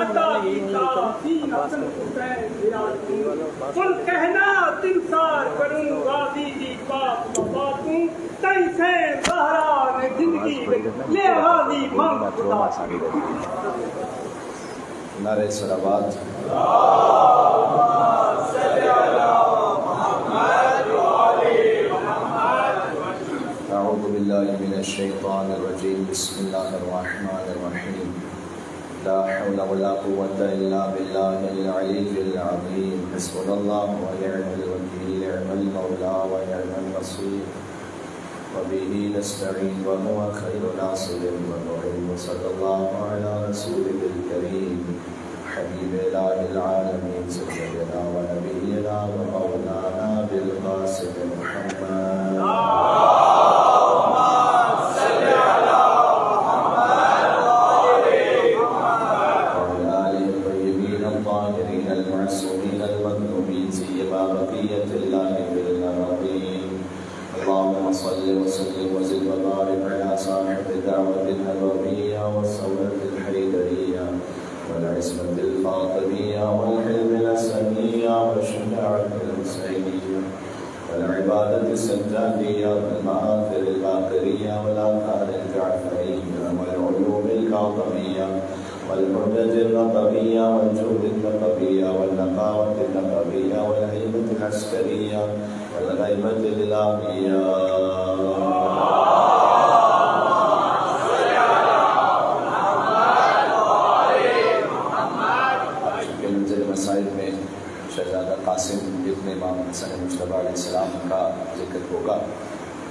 عطا کیتا سین حسن حسین سن کہنا تنسار کروں غازی دی پاک وفاتوں تئی سے زہرا نے زندگی لے غازی منگ خدا نعرہ صلوات اعوذ باللہ من الشیطان الرجیم بسم اللہ الرحمن الرحیم لا حول ولا قوة الا باللہ العلی العظیم حسبنا اللہ ونعم الوکیل نعم المولا ونعم النصیر وبه نستعین وهو خیر ناصر ومعین صلی اللہ علی رسولہ الکریم حبیب الہ العالمین سیدنا ونبینا ومولانا بالقاسم محمد المعصومين المظلومين سيما بقية الله بالأراضين اللهم صل وسلم وزد وبارك على صاحب الدعوة النبوية والصورة الحيدرية والعصمة الفاطمية والحلم الأسلمية والشجاعة الحسينية والعبادة السجادية والمآثر الباقرية والآثار الجعفرية والعلوم الكاظمية والحجج النقبية والجود النقبية والنقاوة النقبية والهيبة العسكرية والغيبة الإلهية منزل مسائل میں شہزادہ قاسم ابن امام حسن مجتبیٰ علیہ السلام کا ذکر ہوگا،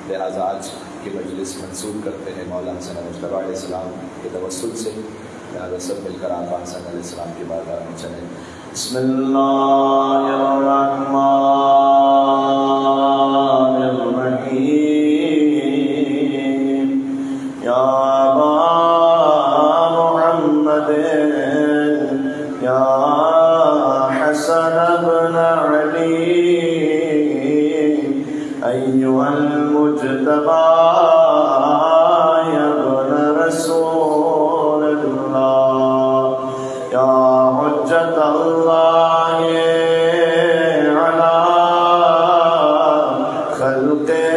لہذا آج کی مجلس منسوب کرتے ہیں مولا حسن مجتبیٰ علیہ السلام کے توسل سے، لہذا سب مل کر آقا حسن علیہ السلام کی بارگاہ میں چلیں۔ بسم اللہ الرحمن الرحیم یا محمد یا حسن بن علی ایھا المجتبی یا ابن رسول اللہ یا حجت اللہ علی خلقہ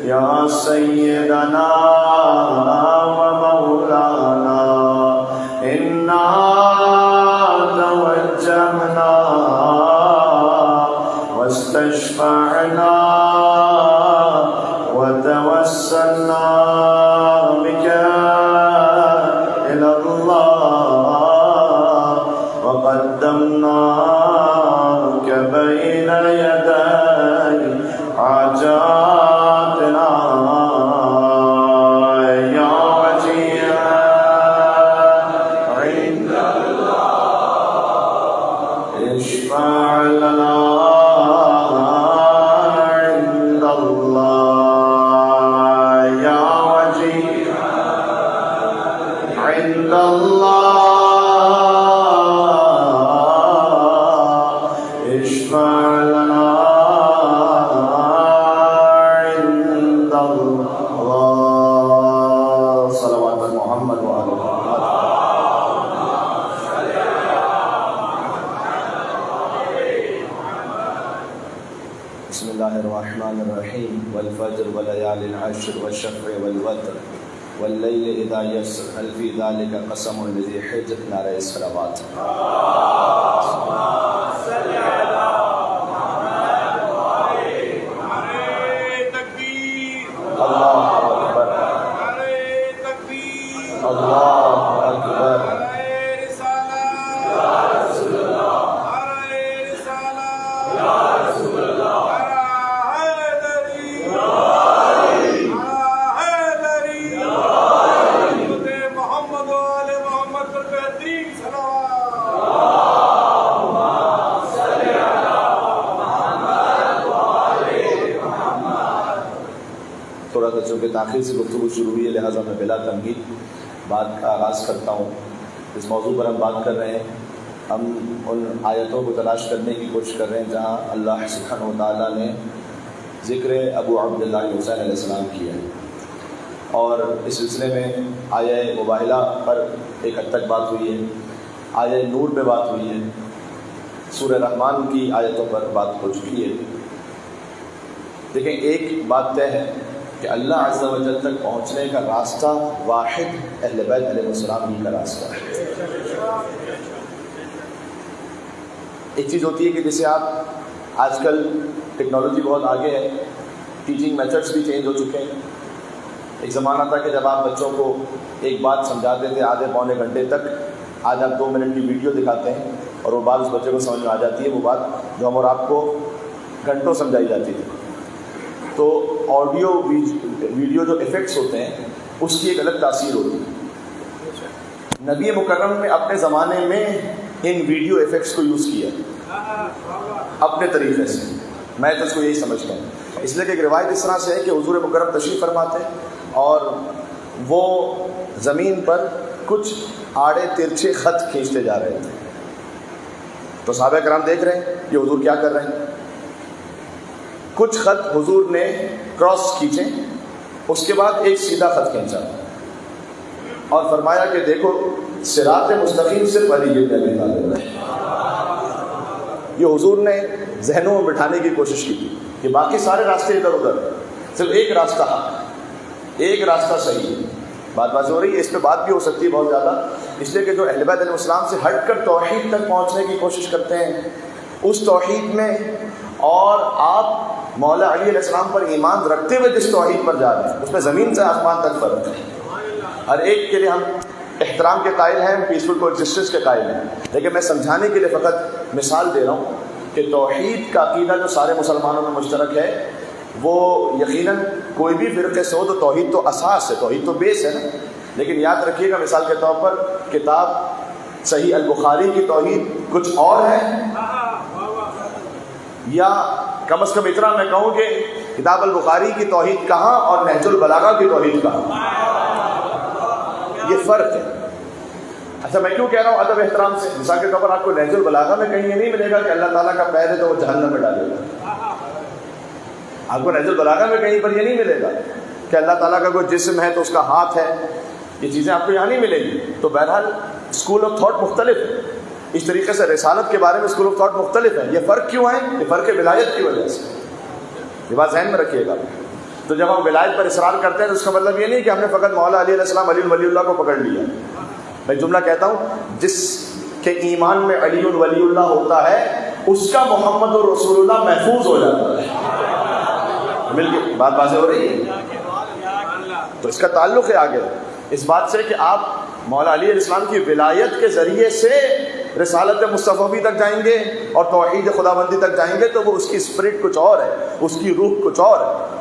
یا سیدنا و مولانا انا توجہنا واستشفعنا وتوسلنا بك إلى الله وقدمناك بين يدي حاجاتنا يا وجيها عند الله اشفع لنا عند الله يا وجيها عند الله اشفع لنا عند الله صلوات محمد وآل محمد۔ بسم اللہ الرحمن الرحیم والفجر وليال العشر والشفع والوتر واللیل اذا یسر هل فی ذلک قسم لذی حجر نعرہ صلوات۔ اللہ اکبر اللہ اکبر تھوڑا سا چونکہ تاخیر سے گفتگو شروع ہوئی ہے، لہٰذا میں بلا تمہید بات کا آغاز کرتا ہوں۔ اس موضوع پر ہم بات کر رہے ہیں، ہم ان آیتوں کو تلاش کرنے کی کوشش کر رہے ہیں جہاں اللہ سبحانہ و تعالیٰ نے ذکر ابو عبداللہ حسین علیہ السلام کیا ہے۔ اور اس سلسلے میں آیہ مباہلہ پر ایک حد تک بات ہوئی ہے، آیہ نور پہ بات ہوئی ہے، سورہ رحمان کی آیتوں پر بات ہو چکی ہے۔ دیکھیں ایک بات طے ہے کہ اللہ عز و جل تک پہنچنے کا راستہ واحد اہل بیت علیہ السلام ہی کا راستہ ہے۔ ایک چیز ہوتی ہے کہ جیسے آپ آج کل ٹیکنالوجی بہت آگے ہے، ٹیچنگ میتھڈس بھی چینج ہو چکے ہیں۔ ایک زمانہ تھا کہ جب آپ بچوں کو ایک بات سمجھاتے تھے آدھے پونے گھنٹے تک، آج آپ 2 منٹ کی ویڈیو دکھاتے ہیں اور وہ بات اس بچے کو سمجھ میں آ جاتی ہے، وہ بات جو ہم اور آپ کو گھنٹوں سمجھائی جاتی تھی۔ تو آڈیو ویڈیو جو ایفیکٹس ہوتے ہیں اس کی ایک الگ تاثیر ہوتی ہے۔ نبی مکرم نے اپنے زمانے میں ان ویڈیو ایفیکٹس کو یوز کیا اپنے طریقے سے، میں تو اس کو یہی سمجھتا ہوں۔ اس لیے کہ ایک روایت اس طرح سے ہے کہ حضور مکرم تشریف فرماتے اور وہ زمین پر کچھ آڑے ترچھے خط کھینچتے جا رہے تھے، تو صحابہ کرام دیکھ رہے ہیں کہ حضور کیا کر رہے ہیں۔ کچھ خط حضور نے کراس کھینچے، اس کے بعد ایک سیدھا خط کھینچا اور فرمایا کہ دیکھو صراط مستقیم صرف علی بن ابی طالب ہے۔ یہ حضور نے ذہنوں میں بٹھانے کی کوشش کی تھی کہ باقی سارے راستے ادھر ادھر، صرف ایک راستہ حق، ایک راستہ صحیح ہے۔ بات واضح ہو رہی ہے، اس پہ بات بھی ہو سکتی ہے بہت زیادہ، اس لیے کہ جو اہل بیت علیہ السلام سے ہٹ کر توحید تک پہنچنے کی کوشش کرتے ہیں، اس توحید میں اور آپ مولا علی علیہ السلام پر ایمان رکھتے ہوئے جس توحید پر جا رہے ہیں اس میں زمین سے آسمان تک فرق ہے۔ ہر ایک کے لیے ہم احترام کے قائل ہیں، پیسفل کو ایگزسٹنس کے قائل ہیں، لیکن میں سمجھانے کے لیے فقط مثال دے رہا ہوں کہ توحید کا عقیدہ جو سارے مسلمانوں میں مشترک ہے، وہ یقیناً کوئی بھی فرقے سے ہو تو توحید تو اساس ہے، توحید تو بیس ہے نا۔ لیکن یاد رکھیے گا مثال کے طور پر کتاب صحیح البخاری کی توحید کچھ اور ہے، یا کم از کم اتنا میں کہوں کہ کتاب البخاری کی توحید کہاں اور نہج البلاغہ کی توحید کہاں، یہ فرق ہے۔ اچھا میں کیوں کہہ رہا ہوں ادب احترام سے؟ مثال کے طور پر آپ کو نہج البلاغہ میں کہیں یہ نہیں ملے گا کہ اللہ تعالیٰ کا پیر ہے تو وہ جہنم میں ڈالے گا۔ آپ کو نہج البلاغہ میں کہیں پر یہ نہیں ملے گا کہ اللہ تعالیٰ کا کوئی جسم ہے تو اس کا ہاتھ ہے، یہ چیزیں آپ کو یہاں نہیں ملیں گی۔ تو بہرحال اسکول آف تھاٹ مختلف ہے، اس طریقے سے رسالت کے بارے میں اسکول آف تھاٹ مختلف ہے۔ یہ فرق کیوں ہے؟ یہ فرق ولایت کی وجہ سے، یہ بات ذہن میں رکھیے گا۔ تو جب ہم ولایت پر اصرار کرتے ہیں تو اس کا مطلب یہ نہیں کہ ہم نے فقط مولا علی علیہ السلام علی ولی اللہ کو پکڑ لیا۔ میں جملہ کہتا ہوں، جس کے ایمان میں علی ولی اللہ ہوتا ہے اس کا محمد رسول اللہ محفوظ ہو جاتا ہے۔ مل کے بات واضح ہو رہی ہے؟ تو اس کا تعلق ہے آگے اس بات سے کہ آپ مولا علی علیہ السلام کی ولایت کے ذریعے سے رسالت مصطفی تک جائیں گے اور توحید خداوندی تک جائیں گے، تو وہ اس کی اسپرٹ کچھ اور ہے، اس کی روح کچھ اور ہے۔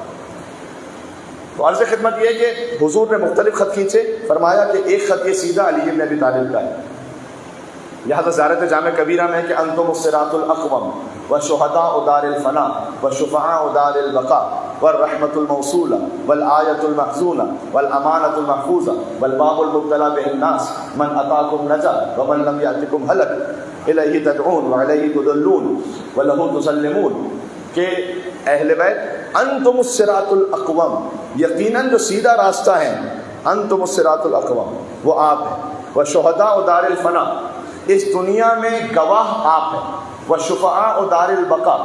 تو عرض خدمت یہ ہے کہ حضور نے مختلف خط کھینچے، فرمایا کہ ایک خط یہ سیدھا علی بن ابی طالب کا ہے۔ لہذا زیارت جامع کبیرہ میں کہ انتم الصراط الاقوم وشہداء دار الفنا وشفعاء دار البقاء والرحمة الموصولة والآية المحزونة والأمانة المحفوظة والباب المبتلى به الناس من أتاكم نجا ومن لم يأتكم هلك إليه تدعون وعليه تدلون وله تسلمون، کہ اہل بیت انتم الصراط الاقوم، یقیناً جو سیدھا راستہ ہے، انتم الصراط الاقوم وہ آپ ہیں، وشہداء دار الفنا اس دنیا میں گواہ آپ ہیں، وشفعاء دار البقاء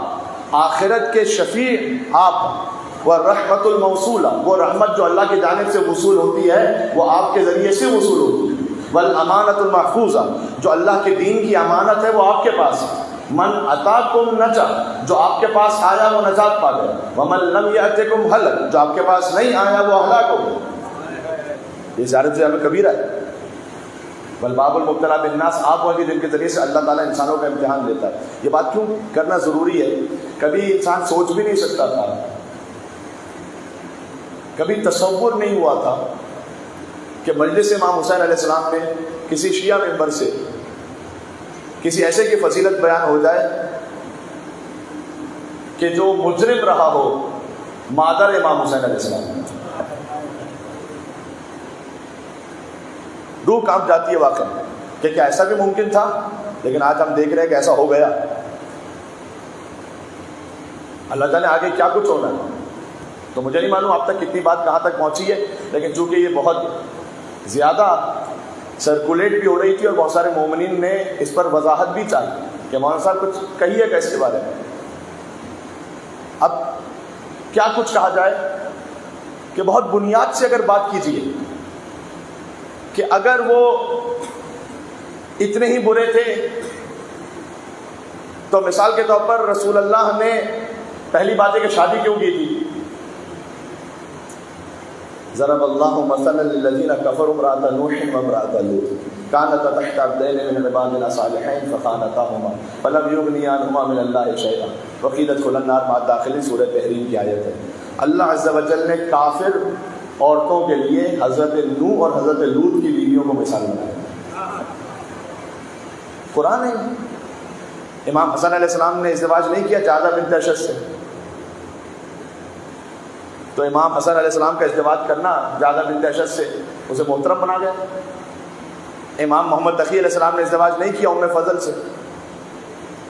آخرت کے شفیع آپ ہیں، والرحمۃ الموصولہ وہ رحمت جو اللہ کی جانب سے وصول ہوتی ہے وہ آپ کے ذریعے سے وصول ہوتی ہے، والامانۃ المحفوظہ جو اللہ کے دین کی امانت ہے وہ آپ کے پاس ہے، من اتاکم نجا جو آپ کے پاس آیا وہ نجات پا گیا، ومن لم یأتکم ہلک جو آپ کے پاس نہیں آیا وہ ہلاک ہو گیا۔ یہ زیارت جامع کبیرہ ہے۔ والباب المبتلا بالناس آپ ہوگی جن کے ذریعے سے اللہ تعالیٰ انسانوں کا امتحان لیتا ہے۔ یہ بات کیوں کرنا ضروری ہے؟ کبھی انسان سوچ بھی نہیں سکتا تھا، کبھی تصور نہیں ہوا تھا کہ مجلس امام حسین علیہ السلام میں کسی شیعہ ممبر سے کسی ایسے کی فضیلت بیان ہو جائے کہ جو مجرم رہا ہو مادر امام حسین علیہ السلام، روح کانپ جاتی ہے واقعہ کہ کیا ایسا بھی ممکن تھا؟ لیکن آج ہم دیکھ رہے ہیں کہ ایسا ہو گیا۔ اللہ تعالیٰ آگے کیا کچھ ہونا ہے۔ تو مجھے نہیں معلوم آپ تک کتنی بات کہاں تک پہنچی ہے، لیکن چونکہ یہ بہت زیادہ سرکولیٹ بھی ہو رہی تھی اور بہت سارے مومنین نے اس پر وضاحت بھی چاہی کہ مولانا صاحب کچھ کہیے گا اس کے بارے میں۔ اب کیا کچھ کہا جائے کہ بہت بنیاد سے اگر بات کیجیے کہ اگر وہ اتنے ہی برے تھے تو مثال کے طور پر رسول اللہ نے پہلی بات ہے کہ شادی کیوں کی تھی؟ ضرب اللہ مثلا للذین کفروا امرأۃ نوح وامرأۃ لوط كانتا تحت عبدین من عبادنا صالحین فخانتاہما فلم یغنیا عنہما من اللہ شیئا وقیل ادخلا النار مع الداخلین، سورہ تحریم کی آیت ہے۔ اللہ عز و جل نے کافر عورتوں کے لیے حضرت نوح اور حضرت لوط کی بیویوں کو مثال بنایا۔ قرآن ہے۔ امام حسن علیہ السلام نے ازدواج نہیں کیا جعدہ بنت اشد سے، تو امام حسن علیہ السلام کا ازدواج کرنا جعدہ بنت اشد سے اسے محترم بنا گیا۔ امام محمد تقی علیہ السلام نے ازدواج نہیں کیا ام فضل سے،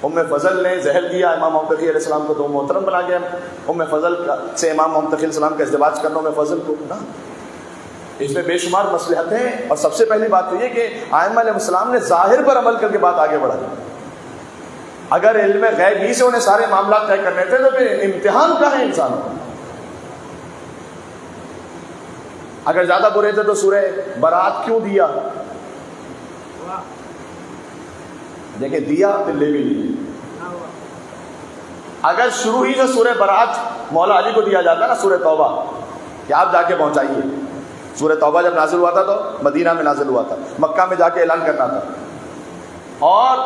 ام فضل نے زہر دیا امام محمد تقی علیہ السلام کو تو محترم بنا گیا۔ ام فضل سے امام محمد تقی علیہ السلام کا ازدواج کرنا ام فضل کو نہ، اس میں بے شمار مصلحتیں ہیں۔ اور سب سے پہلی بات تو یہ کہ ائمہ علیہ السلام نے ظاہر پر عمل کر کے بات آگے بڑھائی۔ اگر علم غیب ہی سے انہیں سارے معاملات طے کرنے تھے تو پھر امتحان کا ہے انسانوں۔ اگر زیادہ برے تھے تو سورہ برات کیوں دیا؟ دیکھیں دیا پھر لے بھی لیا۔ اگر شروع ہی سے سورہ برات مولا علی کو دیا جاتا نا سورہ توبہ کہ آپ جا کے پہنچائیے، سورہ توبہ جب نازل ہوا تھا تو مدینہ میں نازل ہوا تھا، مکہ میں جا کے اعلان کرنا تھا، اور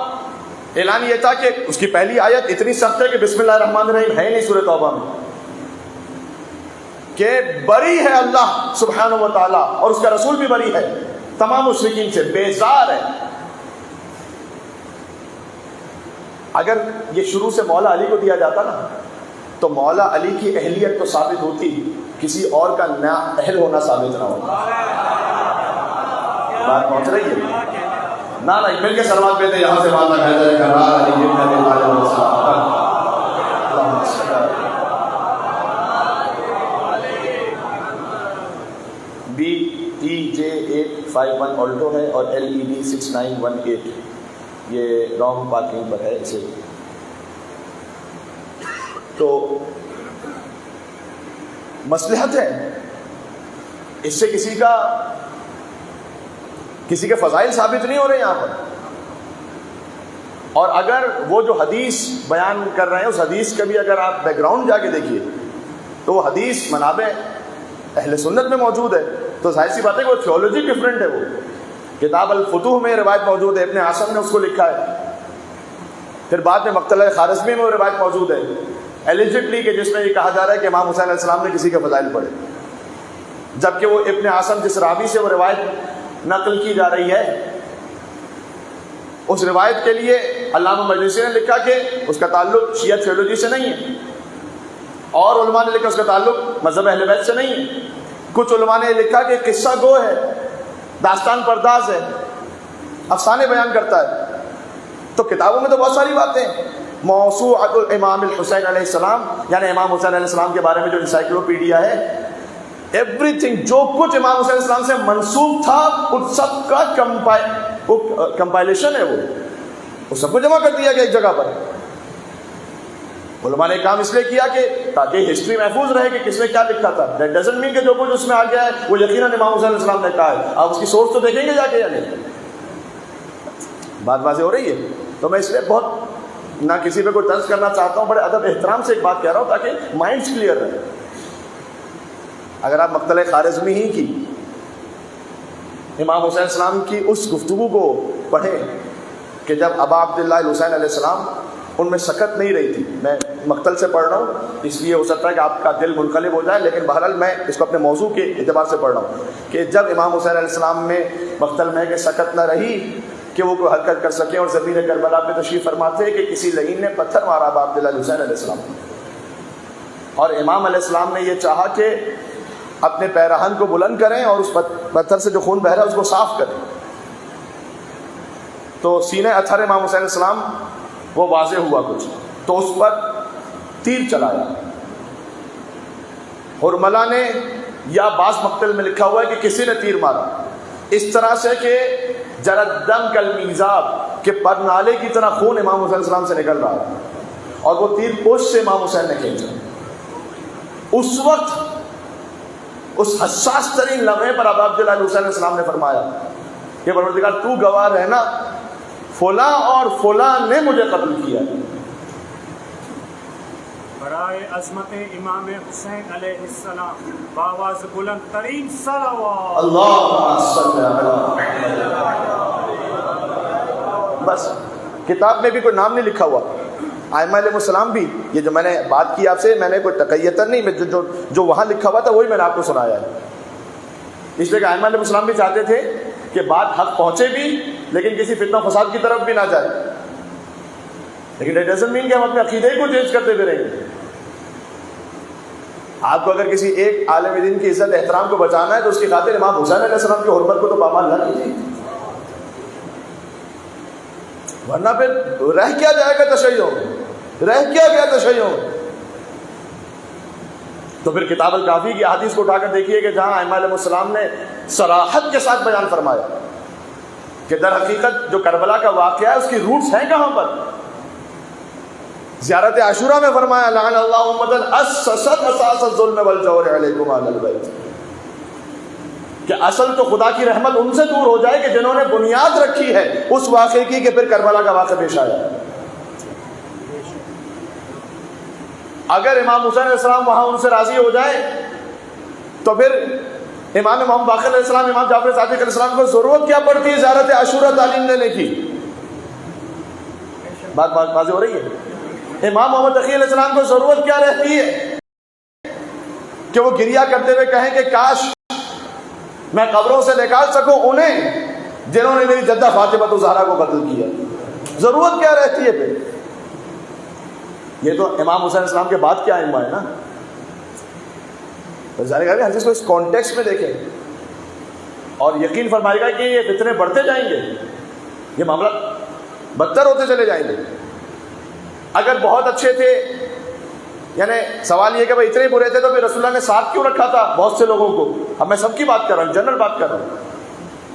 اعلان یہ تھا کہ اس کی پہلی آیت اتنی سخت ہے کہ بسم اللہ الرحمن الرحیم ہے نہیں سورہ توبہ میں، کہ بری ہے اللہ سبحانہ و تعالیٰ اور اس کا رسول بھی بری ہے تمام مشرکین سے، بیزار ہے۔ اگر یہ شروع سے مولا علی کو دیا جاتا نا تو مولا علی کی اہلیت تو ثابت ہوتی، کسی اور کا نہ اہل ہونا ثابت نہ ہوتا۔ بات پہنچ رہی ہے نہ مل کے سلوات پہ تھے یہاں سے بات حیدر کرار علی بن ابی طالب BTJ851 آلٹو ہے اور LED 6918 یہ رانگ پارکنگ پر ہے اسے۔ تو مصلحت ہے، اس سے کسی کے فضائل ثابت نہیں ہو رہے یہاں پر۔ اور اگر وہ جو حدیث بیان کر رہے ہیں اس حدیث کا بھی اگر آپ بیک گراؤنڈ جا کے دیکھیے تو وہ حدیث منابع اہل سنت میں موجود ہے، تو ظاہر سی بات ہے کہ وہ تھیولوجی ڈفرینٹ ہے۔ وہ کتاب الفتوح میں روایت موجود ہے، ابن عاصم نے اس کو لکھا ہے، پھر بعد میں مقتلہ خارزمی میں وہ روایت موجود ہے ایلیجٹلی، کہ جس میں یہ کہا جا رہا ہے کہ امام حسین علیہ السلام نے کسی کے فضائل پڑھے، جبکہ وہ ابن عاصم جس راوی سے وہ روایت نقل کی جا رہی ہے اس روایت کے لیے علامہ مجلسی نے لکھا کہ اس کا تعلق شیعہ تھیولوجی سے نہیں ہے، اور علماء نے لکھا اس کا تعلق مذہب اہل بیت سے نہیں ہے، کچھ علماء نے لکھا کہ قصہ گو ہے، داستان پرداز ہے، افسانے بیان کرتا ہے۔ تو کتابوں میں تو بہت ساری باتیں ہیں، موسوعۃ الامام الحسین علیہ السلام یعنی امام حسین علیہ السلام کے بارے میں جو انسائکلوپیڈیا ہے، ایوری تھنگ جو کچھ امام حسین علیہ السلام سے منسوب تھا اس سب کا کمپائلیشن ہے، وہ سب کو جمع کر دیا گیا ایک جگہ پر۔ علماء نے کام اس لیے کیا کہ تاکہ ہسٹری محفوظ رہے کہ کس نے کیا لکھا تھا۔ دیٹ ڈزنٹ مین کہ جو کچھ اس میں آ گیا ہے وہ یقیناً امام حسین علیہ السلام نے کہا ہے، آپ اس کی سورس تو دیکھیں گے جا کے یا نہیں۔ بات واضح ہو رہی ہے؟ تو میں اس لیے بہت نہ کسی پہ کوئی طنز کرنا چاہتا ہوں، بڑے ادب احترام سے ایک بات کہہ رہا ہوں تاکہ مائنڈس کلیئر رہے۔ اگر آپ مقتلہ خارزمی ہی کی امام حسین السلام کی اس گفتگو کو پڑھیں کہ جب ابا عبداللہ الحسین علیہ السلام ان میں سکت نہیں رہی تھی، میں مقتل سے پڑھ رہا ہوں اس لیے ہو سکتا ہے کہ آپ کا دل منقلب ہو جائے، لیکن بہرحال میں اس کو اپنے موضوع کے اعتبار سے پڑھ رہا ہوں کہ جب امام حسین علیہ السلام میں مقتل میں کہ سکت نہ رہی کہ وہ کوئی حرکت کر سکیں، اور زمین کربلا پہ تشریف فرماتے کہ کسی لعین نے پتھر مارا ابا عبداللہ الحسین علیہ السلام، اور امام علیہ السلام نے یہ چاہا کہ اپنے پیرہن کو بلند کریں اور اس پتھر سے جو خون بہ رہا ہے اس کو صاف کریں، تو سینے اطہر امام حسین علیہ السلام وہ واضح ہوا کچھ، تو اس پر تیر چلایا، حرملہ نے یا بعض مقتل میں لکھا ہوا ہے کہ کسی نے تیر مارا اس طرح سے کہ جردم کالمیزاب کہ پرنالے کی طرح خون امام حسین علیہ السلام سے نکل رہا ہے، اور وہ تیر پوش سے امام حسین نے کھینچا۔ اس وقت اس حساس ترین لمحے پر ابا عبداللہ حسین علیہ السلام نے فرمایا کہ پروردگار تو گواہ رہنا، فلاں اور فلاں نے مجھے قتل کیا۔ برائے عظمت امام حسین علیہ السلام باواز بلند ترین صلوات اللہم صلی علی محمد۔ بس کتاب میں بھی کوئی نام نہیں لکھا ہوا، ائمہ علیہ السلام بھی، یہ جو میں نے بات کی آپ سے، میں نے کوئی تقیتاً نہیں، جو وہاں لکھا ہوا تھا وہی میں نے آپ کو سنایا ہے، اس لیے کہ ائمہ علیہ السلام بھی چاہتے تھے کہ بات حق پہنچے بھی لیکن کسی فتنہ فساد کی طرف بھی نہ جائے، لیکن اٹ ڈزنٹ مین کہ ہم اپنے عقیدے کو چینج کرتے پھریں گے۔ آپ کو اگر کسی ایک عالم دین کی عزت احترام کو بچانا ہے تو اس کی خاطر امام حسین علیہ السلام کی حرمت کو تو پامال نہ کیجیے، ورنہ پھر رہ کیا جائے گا تشیع میں، رہ کیا گیا تشیع میں۔ تو پھر کتاب الکافی کی احادیث کو اٹھا کر دیکھیے کہ جہاں ائمہ علیہ السلام نے صراحت کے ساتھ بیان فرمایا کہ در حقیقت جو کربلا کا واقعہ ہے اس کی روٹس ہیں کہاں پر۔ زیارت عاشورہ میں فرمایا لعن اللہ امۃ اسست اساس الظلم والجور علیکم اہل البیت، کہ اصل تو خدا کی رحمت ان سے دور ہو جائے کہ جنہوں نے بنیاد رکھی ہے اس واقعے کی کہ پھر کربلا کا واقعہ پیش آیا۔ اگر امام حسین علیہ السلام وہاں ان سے راضی ہو جائے تو پھر امام محمد باقر علیہ السلام، امام جعفر صادق علیہ السلام کو ضرورت کیا پڑتی ہے زیارت عاشورہ تعلیم دینے کی؟ بات واضح ہو رہی ہے؟ امام محمد تقی علیہ السلام کو ضرورت کیا رہتی ہے کہ وہ گریہ کرتے ہوئے کہیں کہ کاش میں قبروں سے نکال سکوں انہیں جنہوں نے میری جدہ فاطمہ الزہرا کو قتل کیا؟ ضرورت کیا رہتی ہے پھر؟ یہ تو امام حسین علیہ السلام کے بعد کیا ائمہ ہے نا، ہر چیز کو اس کانٹیکسٹ میں دیکھیں اور یقین فرمائے گا کہ یہ فتنے بڑھتے جائیں گے، یہ معاملہ بدتر ہوتے چلے جائیں گے۔ اگر بہت اچھے تھے، یعنی سوال یہ کہ بھائی اتنے برے تھے تو پھر رسول اللہ نے ساتھ کیوں رکھا تھا بہت سے لوگوں کو؟ اب میں سب کی بات کر رہا ہوں، جنرل بات کر رہا ہوں۔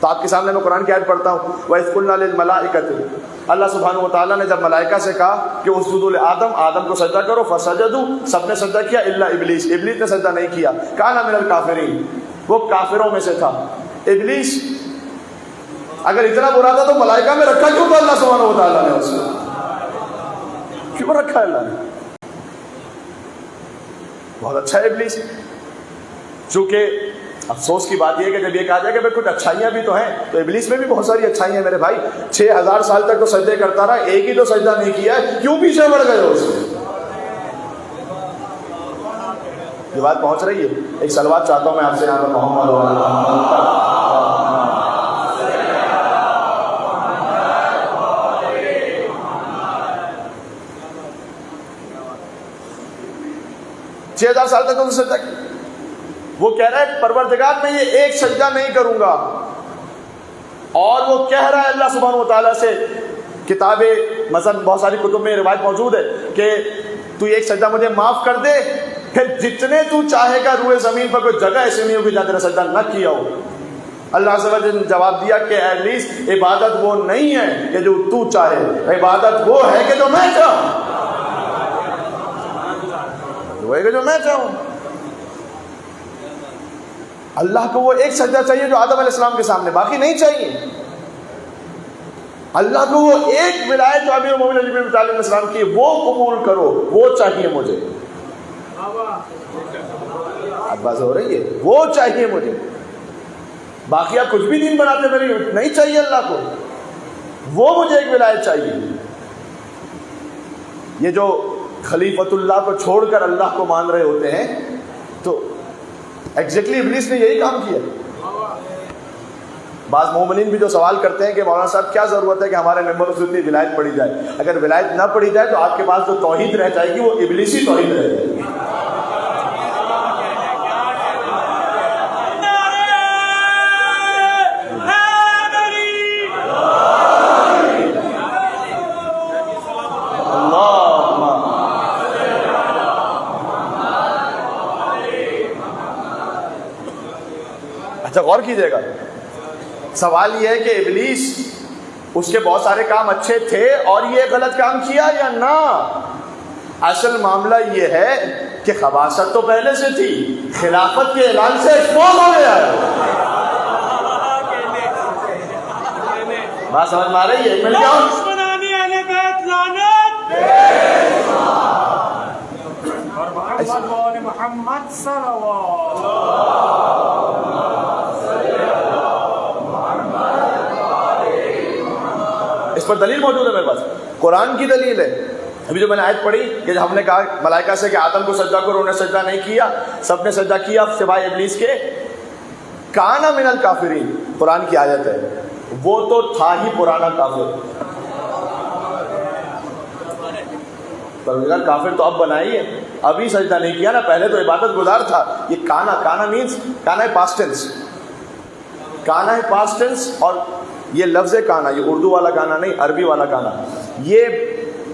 تو آپ کے سامنے میں قرآن کی آیت پڑھتا ہوں، وَإِذْ قُلْنَا لِلْمَلَائِكَةِ، اللہ سبحانہ وتعالیٰ نے جب ملائکہ سے کہا کہ اسجدوا لآدم، آدم کو سجدہ کرو، فسجدوا، سب نے سجدہ کیا الا ابلیس، ابلیس نے سجدہ نہیں کیا، کان من الکافرین، وہ کافروں میں سے تھا۔ ابلیس اگر اتنا برا تھا تو ملائکہ میں رکھا کیوں تھا اللہ سبحانہ وتعالیٰ نے؟ اس کو کیوں رکھا ہے اللہ نے؟ بہت اچھا ہے ابلیس، چونکہ افسوس کی بات یہ ہے کہ جب یہ کہا جائے کہ کچھ اچھائیاں بھی تو ہیں، تو ابلیس میں بھی بہت ساری اچھائیاں ہیں میرے بھائی۔ 6000 سال تک تو سجدے کرتا رہا، ایک ہی تو سجدہ نہیں کیا ہے، کیوں پیچھے بڑھ گئے ہو اس سے؟ یہ بات پہنچ رہی ہے؟ ایک صلوات چاہتا ہوں میں آپ سے یہاں پر محمد و علی محمد۔ 6000 سال تک تو سجدہ کیا، وہ کہہ رہا ہے پروردگار میں یہ ایک سجدہ نہیں کروں گا، اور وہ کہہ رہا ہے اللہ سبحانہ وتعالیٰ سے، کتابیں مثلا بہت ساری کتب میں روایت موجود ہے کہ تو ایک سجدہ مجھے معاف کر دے، پھر جتنے تو چاہے گا روئے زمین پر کوئی جگہ ایسی نہیں ہوگی جہاں تیرا سجدہ نہ کیا ہو۔ اللہ عز و جل نے جواب دیا کہ ایٹ لیسٹ عبادت وہ نہیں ہے کہ جو تو چاہے، عبادت وہ ہے کہ جو میں چاہوں، وہ ہے کہ جو میں چاہوں۔ اللہ کو وہ ایک سجدہ چاہیے جو آدم علیہ السلام کے سامنے، باقی نہیں چاہیے۔ اللہ کو وہ ایک ولایت جو امیر المومنین علی بن ابی طالب علیہ السلام کی، وہ قبول کرو، وہ چاہیے مجھے۔ اب بات ہو رہی ہے، وہ چاہیے مجھے، باقی آپ کچھ بھی دین بناتے میری نہیں چاہیے اللہ کو، وہ مجھے ایک ولایت چاہیے۔ یہ جو خلیفۃ اللہ کو چھوڑ کر اللہ کو مان رہے ہوتے ہیں، تو ایگزیکٹلی ابلیس نے یہی کام کیا۔ بعض مومنین بھی جو سوال کرتے ہیں کہ مولانا صاحب کیا ضرورت ہے کہ ہمارے ممبروں سے اتنی ولایت پڑھی جائے، اگر ولایت نہ پڑھی جائے تو آپ کے پاس جو توحید رہ جائے گی وہ ابلیسی توحید رہ جائے گی۔ اچھا غور کیجئے گا، سوال یہ ہے کہ ابلیس اس کے بہت سارے کام اچھے تھے اور یہ غلط کام کیا یا نہ؟ اصل معاملہ یہ ہے کہ خباثت تو پہلے سے تھی، خلافت کے اعلان سے ایکسپوز ہو گیا ہے۔ بات سمجھ میں آ رہی ہے؟ مل گیا ہوں اور محمد محمد صلوات اس پر دلیل موجود ہے میرے پاس، قرآن کی دلیل ہے۔ ابھی جو میں نے آیت پڑھی کہ ہم نے کہا ملائکہ سے کہ آدم کو سجدہ کرو، انہوں نے سجدہ نہیں کیا، سب نے سجدہ کیا سوائے ابلیس کے، کانا من الکافرین، قرآن کی آیت ہے، وہ تو تھا ہی پرانا کافر، پروردگار کافر تو اب بنائی ہے، ابھی سجدہ نہیں کیا نا، پہلے تو عبادت گزار تھا۔ یہ کانا مینز کانا ہے پاسٹ ٹینس، کانا ہے پاسٹ ٹینس، اور یہ لفظ کانا، یہ اردو والا کانا نہیں، عربی والا کانا، یہ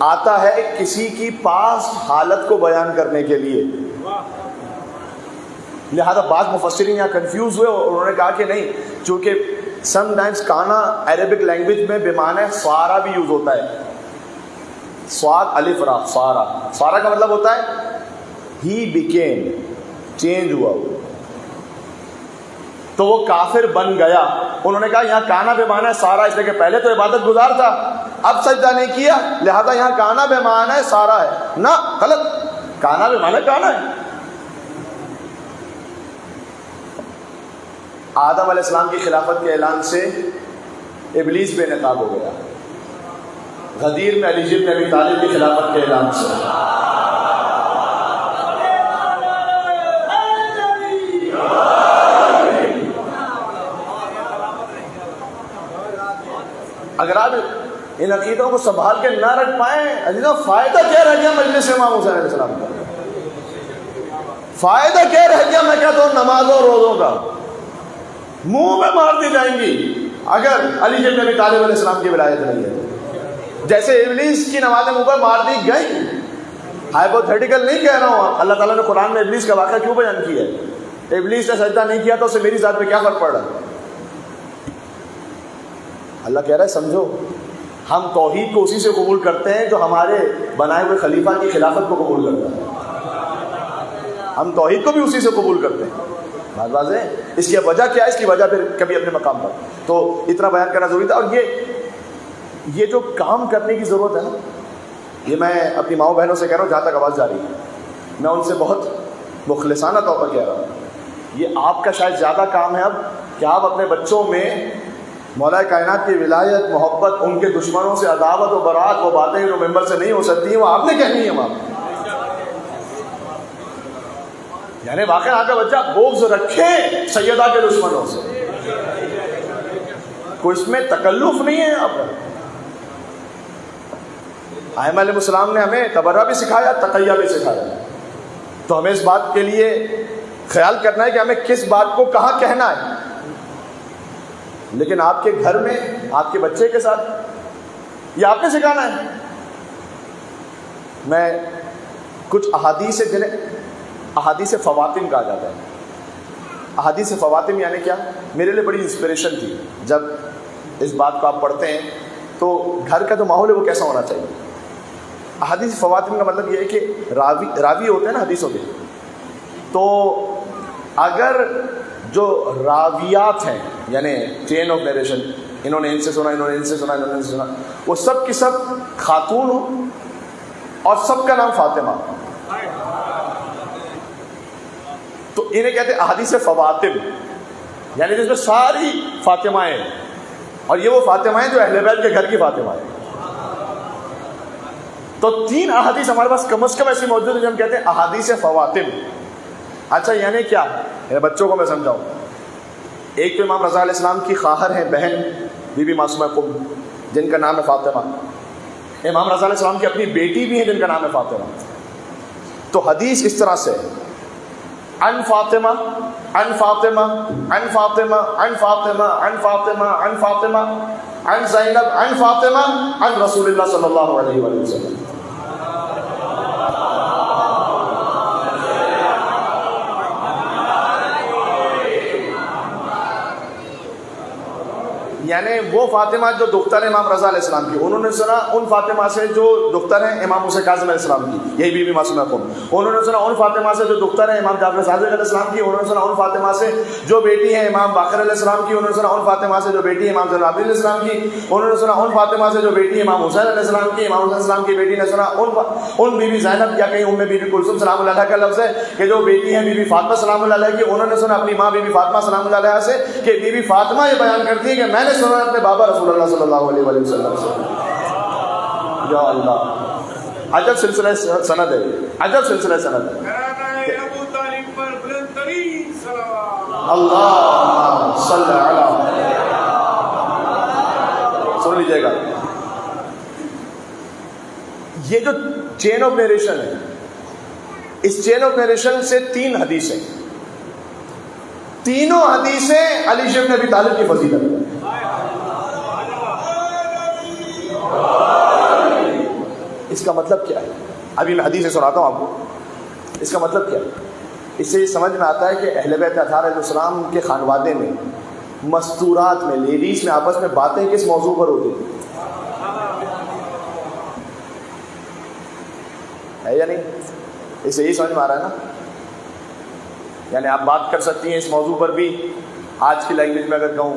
آتا ہے کسی کی پاسٹ حالت کو بیان کرنے کے لیے۔ لہذا بعض مفسرین یہاں کنفیوز ہوئے اور انہوں نے کہا کہ نہیں، چونکہ سم ٹائمز کانا عربک لینگویج میں بمعنی سوارا بھی یوز ہوتا ہے، سواد الف را، سوارا، سوارا کا مطلب ہوتا ہے ہی بیکیم، چینج ہوا وہ، تو وہ کافر بن گیا۔ انہوں نے کہا یہاں کانا بے معنی سارا، اس لیے کہ پہلے تو عبادت گزار تھا، اب سجدہ نہیں کیا، لہذا یہاں کانا بے معنی سارا ہے، نہ، غلط، کانا بے معنی کانا ہے۔ آدم علیہ السلام کی خلافت کے اعلان سے ابلیس بے نقاب ہو گیا، غدیر میں علی بن ابی طالب کی خلافت کے اعلان سے۔ اگر آپ ان عقیدوں کو سنبھال کے نہ رکھ پائیں، عزیزاں فائدہ کیا رہ گیا مجلس امام حسین علیہ السلام کا؟ فائدہ کیا رہ گیا، میں کہتا ہوں نمازوں اور روزوں کا منہ میں مار دی جائیں گی اگر علی بن ابی طالب علیہ السلام کی ولایت نہیں ہے، جیسے ابلیس کی نمازیں منہ پر مار دی گئی۔ ہائپوتھیٹیکل نہیں کہہ رہا ہوں، اللہ تعالیٰ نے قرآن میں ابلیس کا واقعہ کیوں بیان کیا ہے؟ ابلیس نے سجدہ نہیں کیا تو اسے میری ذات پہ کیا فرق پڑ رہا ہے؟ اللہ کہہ رہا ہے سمجھو، ہم توحید کو اسی سے قبول کرتے ہیں جو ہمارے بنائے ہوئے خلیفہ کی خلافت کو قبول کرتا ہے، ہم توحید کو بھی اسی سے قبول کرتے ہیں۔ بات واضح ہے؟ اس کی وجہ کیا ہے؟ اس کی وجہ پھر کبھی اپنے مقام پر، تو اتنا بیان کرنا ضروری تھا۔ اور یہ جو کام کرنے کی ضرورت ہے نا، یہ میں اپنی ماؤں بہنوں سے کہہ رہا ہوں جہاں تک آواز جا رہی ہے، میں ان سے بہت مخلصانہ طور پر کہہ رہا ہوں، یہ آپ کا شاید زیادہ کام ہے اب کہ آپ اپنے بچوں میں مولا کائنات کی ولایت، محبت، ان کے دشمنوں سے عداوت و برات، وہ باتیں جو ممبر سے نہیں ہو سکتی ہیں وہ آپ نے کہنی ہے وہاں، یعنی واقعی آپ کا بچہ بغض رکھے سیدہ کے دشمنوں سے، کوئی اس میں تکلف نہیں ہے۔ آپ ائمہ علیہ السلام نے ہمیں تبرہ بھی سکھایا، تقیہ بھی سکھایا، تو ہمیں اس بات کے لیے خیال کرنا ہے کہ ہمیں کس بات کو کہاں کہنا ہے، لیکن آپ کے گھر میں آپ کے بچے کے ساتھ یہ آپ نے سکھانا ہے۔ میں کچھ احادیث جنہیں احادیث فواطم کہا جاتا ہے، احادیث فواطم یعنی کیا، میرے لیے بڑی انسپریشن تھی جب اس بات کو آپ پڑھتے ہیں تو گھر کا جو ماحول ہے وہ کیسا ہونا چاہیے۔ احادیث فواطم کا مطلب یہ ہے کہ راوی ہوتے ہیں نا حدیثوں کے، تو اگر جو راویات ہیں یعنی چین آف نیریشن، انہوں نے ان سے سنا، انہوں نے ان سے سنا، انہوں نے ان سے سنا، وہ سب کی سب خاتون ہوں اور سب کا نام فاطمہ، تو انہیں کہتے ہیں احادیث فواطم، یعنی جس میں ساری فاطمائیں ہیں، اور یہ وہ فاطمائیں جو اہل بیت کے گھر کی فاطمائیں ہیں۔ تو 3 احادیث ہمارے پاس کم از کم ایسی موجود ہیں جو ہم کہتے ہیں احادیث فواطم۔ اچھا یعنی کیا؟ میرے بچوں کو میں سمجھاؤں، ایک تو امام رضا علیہ السلام کی خواہر ہیں بہن بی بی معصومہ قم جن کا نام ہے فاطمہ، امام رضا علیہ السلام کی اپنی بیٹی بھی ہیں جن کا نام ہے فاطمہ۔ تو حدیث اس طرح سے عن فاطمہ عن فاطمہ عن فاطمہ عن فاطمہ عن فاطمہ عن فاطمہ عن زینب عن فاطمہ عن رسول اللہ صلی اللہ علیہ وآلہ وسلم۔ یعنی وہ فاطمہ جو دختر ہے امام رضا علیہ السلام کی، انہوں نے سنا ان فاطمہ سے جو دختر ہیں امام حسین کاظم علیہ السلام کی، یہی بی بی معصومہ قم. انہوں نے سنا ان فاطمہ سے جو دختر ہیں امام جعفر صادق علیہ السلام کی. انہوں نے سنا ان فاطمہ سے جو بیٹی ہیں امام باقر علیہ السلام کی. انہوں نے سنا ان فاطمہ سے جو بیٹی ہے امام زین العابدین علیہ السلام کی. انہوں نے سنا ان فاطمہ سے جو بیٹی ہے امام حسین علیہ السلام کی. امام حسین علیہ السلام کی بیٹی نے سنا ان بی بی زینب یا کہیں ام بی بی کلثوم سلام اللہ علیہ کا لفظ ہے کہ جو بیٹی ہیں بی بی فاطمہ سلام اللہ علیہ کی. انہوں نے سنا اپنی ماں بی بی فاطمہ سلام اللہ علیہ سے کہ بی بی فاطمہ یہ بیان کرتی ہے کہ میں نے سنا اپنے بابا رسول اللہ صلی اللہ علیہ وآلہ وسلم سے. یا اللہ، عجب سلسلہ سند ہے، عجب سلسلہ سند ہے. ابو طالب پر بلند ترین صلوات. اللہ صلی علی، سن لیجئے گا. یہ جو چین آف نیریشن ہے، اس چین آف نیریشن سے 3 حدیثیں، تینوں حدیثیں علی بن ابی طالب کی فضیلت ہے. اس کا مطلب کیا ہے؟ ابھی میں حدیث سناتا ہوں آپ کو. اس کا مطلب کیا ہے؟ اس سے یہ سمجھ میں آتا ہے کہ اہل بیت اطہار علیہ السلام کے خانوادے میں، مستورات میں، لیڈیز میں آپس میں باتیں کس موضوع پر ہوتی ہے یا نہیں؟ اس سے یہی سمجھ میں آ رہا ہے نا. یعنی آپ بات کر سکتی ہیں اس موضوع پر بھی. آج کی لینگویج میں اگر کہوں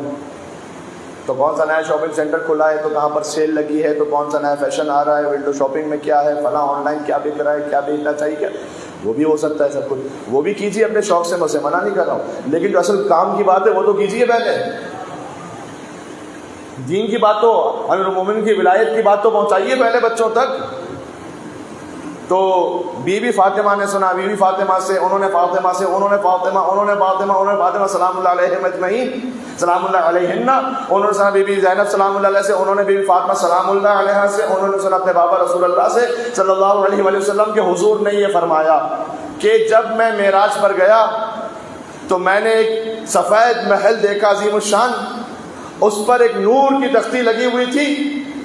تو کون سا نیا شاپنگ سینٹر کھلا ہے، تو کہاں پر سیل لگی ہے، تو کون سا نیا فیشن آ رہا ہے، ونڈو شاپنگ میں کیا ہے، فلاں آن لائن کیا بک رہا ہے، کیا بیچنا چاہیے، کیا وہ بھی ہو سکتا ہے. سب کچھ وہ بھی کیجیے اپنے شوق سے، میں اسے منع نہیں کر رہا ہوں، لیکن جو اصل کام کی بات ہے وہ تو کیجیے. پہلے دین کی بات تو، امیر المومنین کی ولایت کی بات تو پہنچائیے پہلے بچوں تک. تو بی بی فاطمہ نے سنا، بی بی فاطمہ سے، انہوں نے فاطمہ سے، انہوں نے فاطمہ، انہوں نے فاطمہ، انہوں نے فاطمہ سلام اللہ علیہم اجمعین سلام اللہ علیہن. انہوں نے سنا بی بی زینب سلام اللہ علیہ سے، انہوں نے بی بی فاطمہ سلام اللہ علیہ سے، انہوں نے سنا اپنے بابا رسول اللہ سے صلی اللہ علیہ وآلہ وسلم کے حضور نے یہ فرمایا کہ جب میں معراج پر گیا تو میں نے ایک سفید محل دیکھا عظیم الشان، اس پر ایک نور کی تختی لگی ہوئی تھی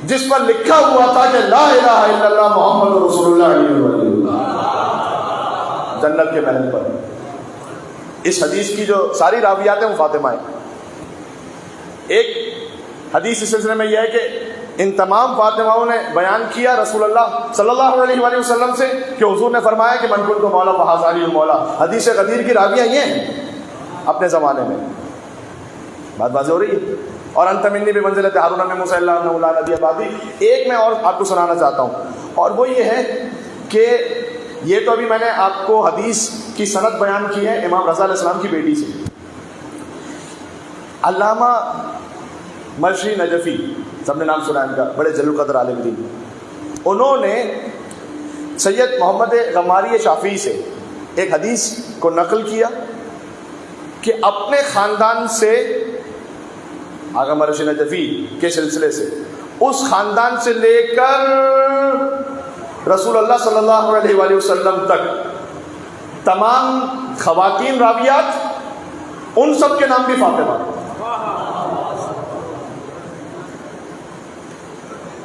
جس پر لکھا ہوا تھا کہ لا الہ الا اللہ محمد رسول اللہ علیہ وسلم، جنت کے محل پر. اس حدیث کی جو ساری راویات ہیں وہ فاطمہ ہیں. ایک حدیث اس سلسلے میں یہ ہے کہ ان تمام فاطمہوں نے بیان کیا رسول اللہ صلی اللہ علیہ وآلہ وسلم سے کہ حضور نے فرمایا کہ من کنت مولا فہذا علی المولا. حدیث غدیر کی راویہ یہ ہیں اپنے زمانے میں. بات واضح ہو رہی ہے. اور انت منی بمنزلۃ ہارون من موسیٰ الا انہ لا نبی بعدی. ایک میں اور آپ کو سنانا چاہتا ہوں، اور وہ یہ ہے کہ یہ تو ابھی میں نے آپ کو حدیث کی سند بیان کی ہے امام رضا علیہ السلام کی بیٹی سے. علامہ مرشی نجفی، سب نے نام سنا ان کا، بڑے جلیل القدر عالم دین. انہوں نے سید محمد غماری شافعی سے ایک حدیث کو نقل کیا کہ اپنے خاندان سے، آغا مرشی نجفی کے سلسلے سے، اس خاندان سے لے کر رسول اللہ صلی اللہ علیہ وآلہ وسلم تک تمام خواتین راویات، ان سب کے نام بھی فاطمہ.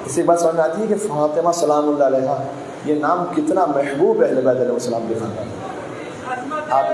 اس سے ایک بات سمجھ میں آتی ہے کہ فاطمہ سلام اللہ علیہ یہ نام کتنا محبوب اہل بیت علیہ السلام کے خاندان. آپ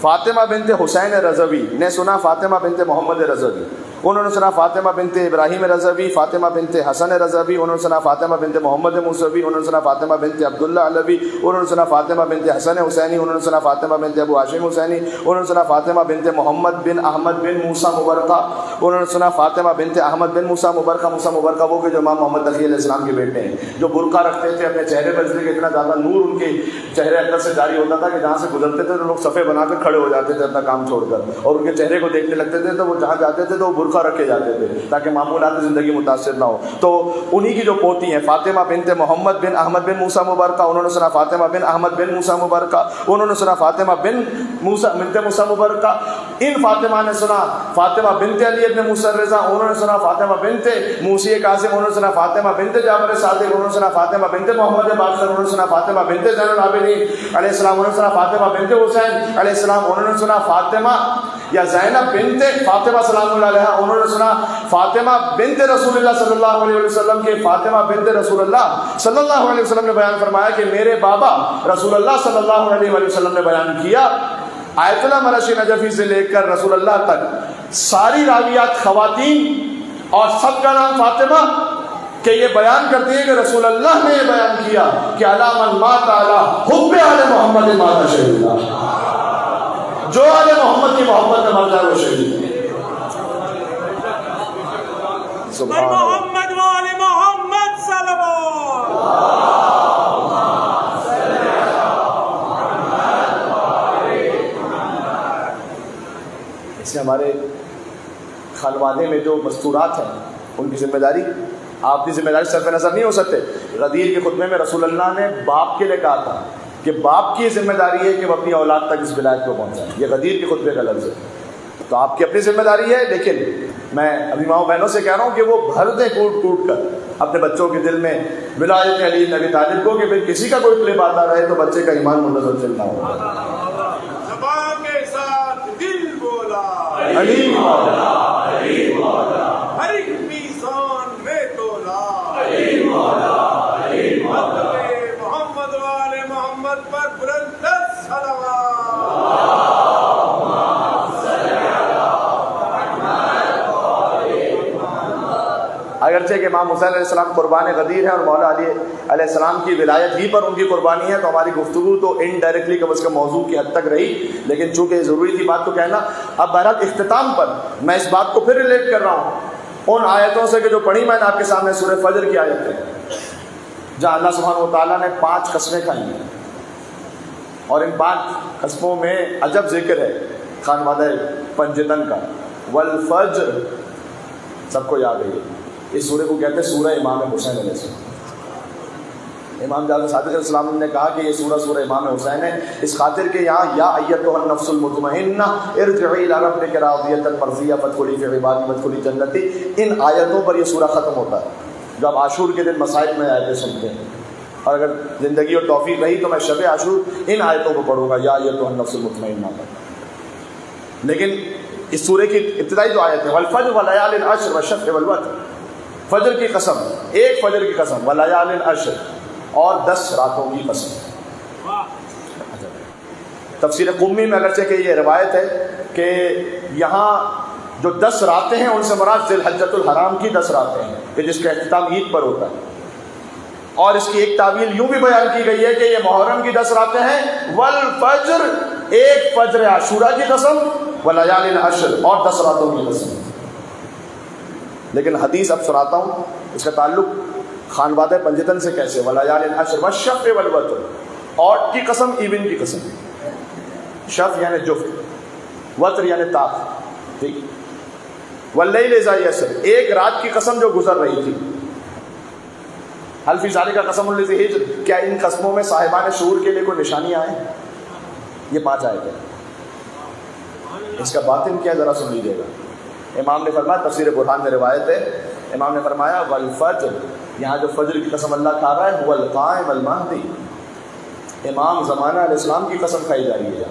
فاطمہ بنت حسین رضوی نے سنا فاطمہ بنت محمد رضوی. انہوں نے سنا فاطمہ بنت ابراہیم رضوی، فاطمہ بنت حسن رضوی. انہوں نے سنا فاطمہ بنت محمد موسوی. انہوں نے سنا فاطمہ بنت عبداللہ علوی. انہوں نے سنا فاطمہ بنت حسن حسینی. انہوں نے سنا فاطمہ بنت ابو ہاشم حسینی. انہوں نے سنا فاطمہ بنت محمد بن احمد بن موسیٰ مبرقہ. انہوں نے سنا فاطمہ بنت احمد بن موسیٰ مبرقہ. موسیٰ مبرقہ وہ کہ جو امام محمد تقی علیہ السلام کے بیٹے ہیں، جو برقع رکھتے تھے اپنے چہرے پر، اس لیے کہ اتنا زیادہ نور ان کے چہرے اندر سے جاری ہوتا تھا کہ جہاں سے گزرتے تھے تو لوگ صفے بنا کر کھڑے ہو جاتے تھے اپنا کام چھوڑ کر، اور ان کے چہرے کو دیکھنے لگتے تھے تو وہ جہاں جاتے تھے تو وہ برقع رکھے جاتے تھے تاکہ معمولات زندگی متاثر نہ ہو. تو انہی کی جو پوتی ہیں فاطمہ بنت محمد بن احمد بن موسیٰ مبرقہ. انہوں نے سنا فاطمہ بن احمد بن موسیٰ مبرقہ. انہوں نے سنا فاطمہ بن موسیٰ مبرقہ. ان فاطمہ نے سنا فاطمہ بنت علی ابن موسیٰ رضا. انہوں نے سنا فاطمہ بنت موسی کاظم. انہوں نے سنا فاطمہ بنت جعفر صادق. انہوں نے سنا فاطمہ بنت محمد باقر. انہوں نے سنا فاطمہ بنت زین العابدین علیہ السلام. انہوں نے سنا فاطمہ بنت حسین علیہ السلام. انہوں نے سنا فاطمہ یا زینب بنت فاطمہ سلام اللہ علیہ، انہوں نے سنا فاطمہ بنت رسول اللہ صلی اللہ علیہ وسلم کے فاطمہ بنت رسول اللہ صلی اللہ علیہ وسلم نے بیان فرمایا کہ میرے بابا رسول اللہ صلی اللہ علیہ وسلم نے بیان کیا، آیت اللہ مرشی نجفی سے لے کر رسول اللہ تک ساری راویات خواتین اور سب کا نام فاطمہ، کہ یہ بیان کرتی ہیں کہ رسول اللہ نے یہ بیان کیا کہ علی من مات علی حب آل محمد مات شہیدا، جو آل محمد کی محبت میں مر جائے وہ شہید ہے۔ سبحان اللہ۔ محمد وآل محمد صلوات۔ اس سے ہمارے خانوادے میں جو مستورات ہیں ان کی ذمہ داری، آپ کی ذمہ داری صرف نظر نہیں ہو سکتے۔ غدیر کے خطبے میں رسول اللہ نے باپ کے لیے کہا تھا کہ باپ کی ذمہ داری ہے کہ وہ اپنی اولاد تک اس ولایت کو پہنچائیں، یہ غدیر کے خطبے کا لفظ ہے۔ تو آپ کی اپنی ذمہ داری ہے، لیکن میں ابھی ماؤں بہنوں سے کہہ رہا ہوں کہ وہ بھر دیں کوٹ کوٹ کر اپنے بچوں کے دل میں ولایت علی بن ابی طالب کو، کہ پھر کسی کا کوئی کلپ آتا رہے تو بچے کا ایمان منتظر نہ ہو۔ زبان کے ساتھ دل بولا علی مولا، علی مولا، ہر ایک میزان میں تولا علی مولا، علی مولا، محمد والے محمد پر بلند صلوات۔ اگرچہ کہ امام حسین علیہ السلام قربان غدیر ہیں اور مولا علی علیہ السلام کی ولایت ہی پر ان کی قربانی ہے، تو ہماری گفتگو تو انڈائریکٹلی کم از کم موضوع کی حد تک رہی، لیکن چونکہ ضروری تھی بات کو کہنا۔ اب بہرحال اختتام پر میں اس بات کو پھر ریلیٹ کر رہا ہوں ان آیتوں سے کہ جو پڑھی میں نے آپ کے سامنے سورہ فجر کی آیت ہے، جہاں اللہ سبحانہ و تعالیٰ نے 5 قسمیں کھائی ہیں، اور ان 5 قسموں میں عجب ذکر ہے خانوادہ پنجتن کا۔ والفجر، سب کو یاد ہے اس سورہ کو کہتے ہیں سورہ امام حسین علیہ السلام۔ امام جعفر صادق علیہ السلام نے کہا کہ یہ سورہ امام حسین ہے، اس خاطر کہ یہاں یا ایتھا النفس المطمئنہ ارجعی الی ربک راضیۃ مرضیہ فادخلی فی عبادی وادخلی جنتی، ان آیتوں پر یہ سورہ ختم ہوتا ہے۔ جو آپ عاشور کے دن مصائب میں آیتیں سنتے ہیں، اور اگر زندگی اور توفیق رہی تو میں شب عاشور ان آیتوں کو پڑھوں گا، یا ایتھا النفس المطمئنہ پر۔ لیکن اس سورہ کی ابتدائی جو آیت ہے والفجر ولیال عشر والشفع والوتر، فجر کی قسم، ایک فجر کی قسم، ولیال عشر، اور 10 راتوں کی قسم۔ تفسیر قمی میں اگرچہ کہ یہ روایت ہے کہ یہاں جو 10 راتیں ہیں ان سے مراد ذی الحجۃ الحرام کی 10 راتیں ہیں کہ جس کا اختتام عید پر ہوتا ہے، اور اس کی ایک تعویل یوں بھی بیان کی گئی ہے کہ یہ محرم کی 10 راتیں ہیں، والفجر، ایک فجر عاشورہ کی قسم، ولیال عشر، اور 10 راتوں کی قسم۔ لیکن حدیث اب سناتا ہوں، اس کا تعلق خانوادہ پنجتن سے کیسے، ولیال عشر والشفع والوتر، اور کی قسم، ایون کی قسم، شف یعنی جفت، وتر یعنی طاق، ٹھیک، واللیل اذا یسر، ایک رات کی قسم جو گزر رہی تھی، حل فی ذالک قسم لذی حجر، کیا ان قسموں میں صاحبان شعور کے لیے کوئی نشانیاں آئیں؟ یہ 5 آیتیں ہیں، اس کا باطن کیا ذرا سن لیجیے گا۔ امام نے فرمایا، تفسیر برہان میں روایت ہے، امام نے فرمایا والفجر، یہاں جو فجر کی قسم اللہ کھا رہا ہے، هو القائم المہدی، امام زمانہ علیہ السلام کی قسم کھائی جا رہی ہے۔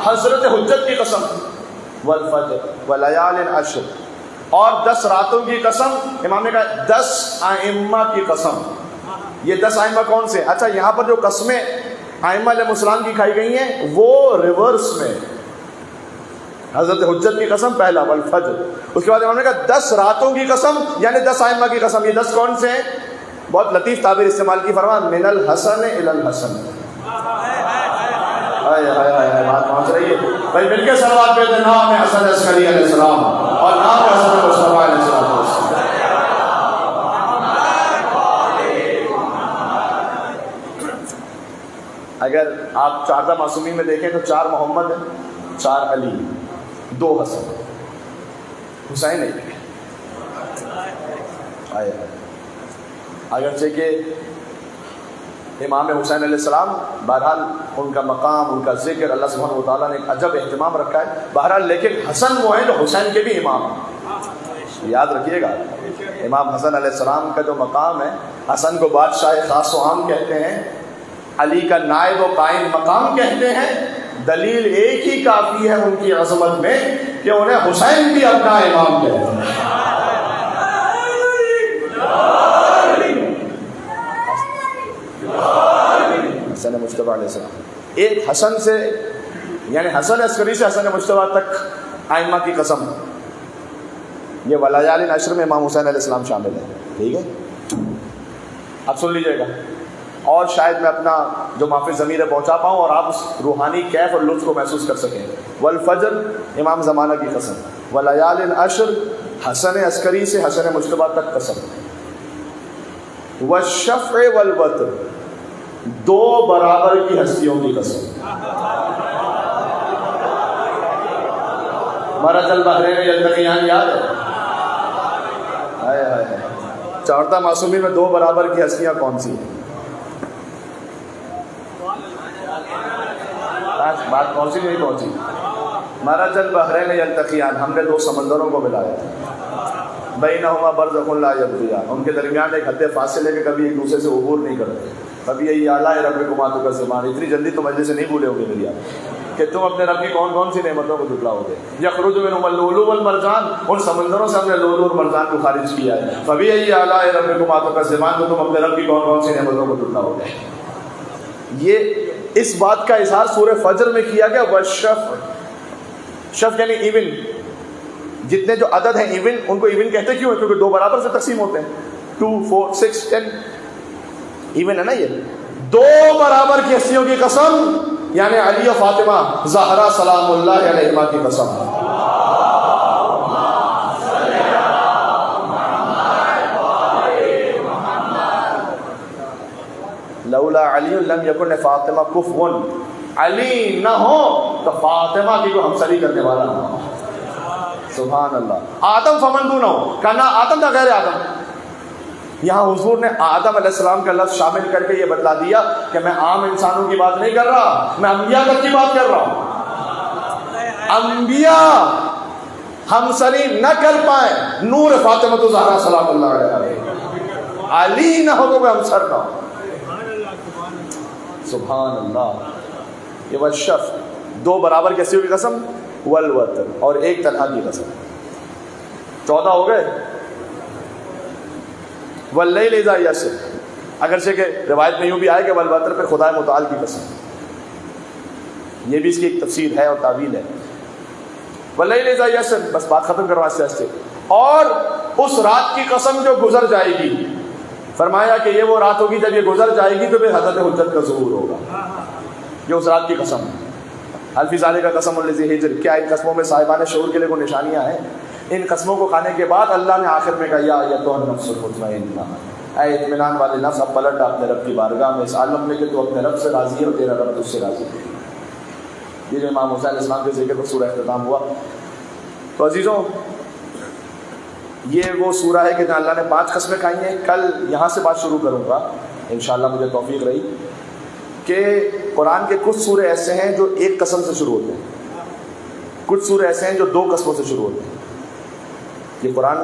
حضرت حجت کی قسم، والفجر ولیال عشر، اور 10 راتوں کی قسم، امام نے کہا 10 ائمہ کی قسم۔ یہ 10 ائمہ کون سے؟ اچھا، یہاں پر جو قسمیں ائمہ علیہ السلام کی کھائی گئی ہیں وہ ریورس میں، حضرت حجت کی قسم پہلا، والفجر، اس کے بعد امام نے کہا 10 راتوں کی قسم، یعنی 10 ائمہ کی قسم۔ یہ 10 کون سے ہیں؟ بہت لطیف تعبیر استعمال کی، فرمایا من الحسن الی الحسن۔ ہائے ہائے ہائے، بات پہنچ رہی ہے بھائی، مل کے صلوات پڑھتے ہیں، نام حسن عسکری علیہ السلام اور نام حسن مصطفیٰ علیہ السلام۔ اگر آپ 4 معصومین میں دیکھیں تو 4 محمد ہیں، 4 علی، 2 حسن، حسین نہیں۔ اگرچہ کہ امام حسین علیہ السلام، بہرحال ان کا مقام، ان کا ذکر اللہ سبحانہ و تعالیٰ نے ایک عجب اہتمام رکھا ہے، بہرحال لیکن حسن وہ ہیں جو حسین کے بھی امام ہیں، یاد رکھیے گا۔ امام حسن علیہ السلام کا جو مقام ہے، حسن کو بادشاہ خاص و عام کہتے ہیں، علی کا نائب و قائم مقام کہتے ہیں، دلیل ایک ہی کافی ہے ان کی عظمت میں کہ انہیں حسین بھی اپنا امام کہتے ہیں۔ حسن مجتبی علیہ السلام، ایک حسن سے یعنی حسن عسکری سے حسن مجتبی تک ائمہ کی قسم، یہ ولیال عشر میں امام حسین علیہ السلام شامل ہے۔ ٹھیک ہے، اب سن لیجئے گا، اور شاید میں اپنا جو محفل ضمیر پہنچا پاؤں اور آپ اس روحانی کیف اور لطف کو محسوس کر سکیں۔ والفجر امام زمانہ کی قسم، ولیال عشر حسن عسکری سے حسن مجتبی تک قسم، والشفع والوتر دو برابر کی ہستیوں کی قسم، مرج البحرین یلتقیان یاد ہے؟ چارتا معصومین میں دو برابر کی ہستیاں کون سی ہیں؟ بات پہنچی نہیں پہنچی؟ مرج البحرین یلتقیان، ہم نے دو سمندروں کو ملایا، بینہما برزخ لا یبغیان، ان کے درمیان ایک حد فاصل ہے کہ کبھی ایک دوسرے سے عبور نہیں کرتے۔ کبھی یہی اعلیٰ ربکما تکذبان، اتنی جلدی تو مجلس سے نہیں بھولے ہوگے میری آپ کہ تم اپنے رب کی کون کون سی نعمتوں کو جھٹلاؤ گے۔ یخرج منہما اللؤلؤ والمرجان، ان سمندروں سے ہم نے لؤلؤ اور مرجان کو خارج کیا ہے۔ فبأي آلاء ربکما تکذبان، تو تم اپنے رب کی کون کون سی نعمتوں کو جھٹلاؤ گے۔ یہ اس بات کا اظہار سورہ فجر میں کیا گیا، والشفع، شفع یعنی ایون، جتنے جو عدد ہیں ایون، ان کو ایون کہتے کیوں ہیں؟ کیونکہ دو برابر سے تقسیم ہوتے ہیں، 2 4 6 10 ایون ہے نا۔ یہ دو برابر کی ہستیوں کی قسم، یعنی علی و فاطمہ زہرا سلام اللہ علیہما کی قسم۔ لولا علی لم یکن فاطمہ کفوا، علی نہ ہو تو فاطمہ کی کو ہمسری کرنے والا نہ ہو۔ سبحان اللہ۔ آدم فمن دونہ، کہنا آدم تھا غیر آدم، یہاں حضور نے آدم علیہ السلام کا لفظ شامل کر کے یہ بتلا دیا کہ میں عام انسانوں کی بات نہیں کر رہا، میں انبیاء تک کی بات کر رہا ہوں۔ انبیاء ہمسری نہ کر پائیں، نور فاطمہ تو زہرا سلام اللہ علیہ، علی نہ ہو تو کوئی ہمسر نہ ہو۔ سبحان اللہ۔ یہ والشفع، دو برابر کی ہستیوں کی قسم، والوتر، اور ایک تنہا کی قسم، 14 ہو گئے۔ واللیل اذا یسر، اگرچہ کہ روایت میں یوں بھی آئے کہ والوتر پہ خدا متعال کی قسم، یہ بھی اس کی ایک تفسیر ہے اور تعویل ہے۔ واللیل اذا یسر، بس بات ختم کروا آہستہ آہستہ، اور اس رات کی قسم جو گزر جائے گی، فرمایا کہ یہ وہ رات ہوگی جب یہ گزر جائے گی تو پھر حضرت حجت کا ظہور ہوگا، یہ اس رات کی قسم ہے۔ الفی ذالک کا قسم الذی ہجر، کیا ان قسموں میں صاحبان شعور کے لیے کوئی نشانیاں ہیں؟ ان قسموں کو کھانے کے بعد اللہ نے آخر میں کہا یا ایتھا النفس المطمئنہ، اے اطمینان والے نفس، اب پلٹ اپنے رب کی بارگاہ میں اس عالم میں کہ تو اپنے رب سے راضی ہے اور تیرا رب تجھ سے راضی ہے۔ یہ جو امام حسین علیہ السلام کے ذکر پر سورہ اختتام ہوا، تو عزیزوں یہ وہ سورہ ہے کہ جہاں اللہ نے 5 قسمیں کھائی ہیں۔ کل یہاں سے بات شروع کروں گا انشاءاللہ، مجھے توفیق رہی، کہ قرآن کے کچھ سورے ایسے ہیں جو ایک قسم سے شروع ہوتے ہیں، کچھ سورے ایسے ہیں جو 2 قسموں سے شروع ہوتے ہیں۔ یہ قرآن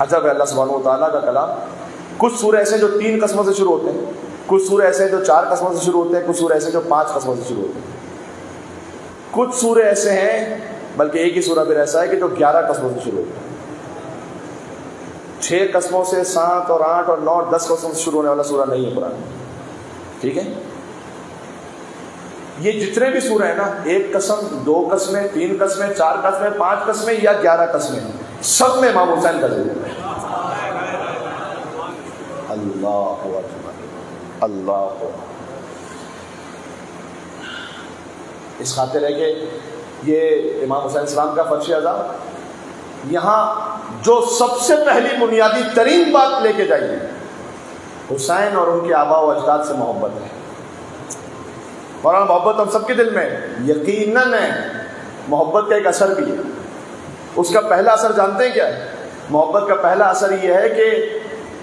عجب ہے اللہ سبحانہ و تعالیٰ کا کلام۔ کچھ سورے ایسے ہیں جو 3 قسموں سے شروع ہوتے ہیں، کچھ سورے ایسے ہیں جو 4 قسموں سے شروع ہوتے ہیں، کچھ سورے ایسے ہیں جو 5 قسموں سے شروع ہوتے ہیں، کچھ سورے ایسے ہیں، بلکہ ایک ہی سورہ پھر ایسا ہے کہ جو 11 قسموں سے شروع ہوتے ہیں۔ 6 قسموں سے 7 اور 8 اور 9 اور 10 قسموں سے شروع ہونے والا سورہ نہیں ہے قرآن، ٹھیک ہے؟ یہ جتنے بھی سورہ ہیں نا، 1 قسم، 2 قسمیں، 3 قسمیں، 4 قسمیں، 5 قسمیں یا 11 قسمیں، سب میں امام حسین کا ذکر ہے۔ اللہ اکبر، اللہ اکبر۔ اس خاطر ہے کہ یہ امام حسین السلام کا فرش اعظم، یہاں جو سب سے پہلی بنیادی ترین بات لے کے جائیے، حسین اور ان کے آبا و اجداد سے محبت ہے۔ اور محبت ہم سب کے دل میں یقیناً ہے، محبت کا ایک اثر بھی ہے۔ اس کا پہلا اثر جانتے ہیں کیا ہے؟ محبت کا پہلا اثر یہ ہے کہ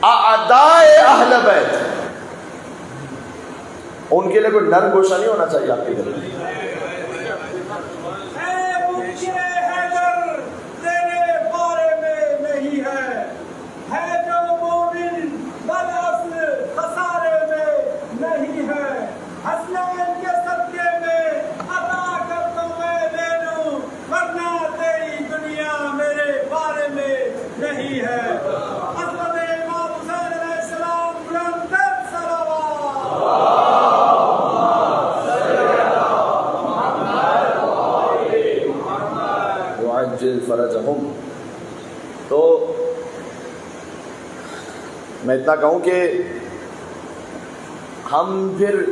اعدائے اہل بیت، ان کے لیے کوئی نرم گوشہ نہیں ہونا چاہیے آپ کے دل میں۔ عجل فرجہم. تو میں اتنا کہوں کہ ہم پھر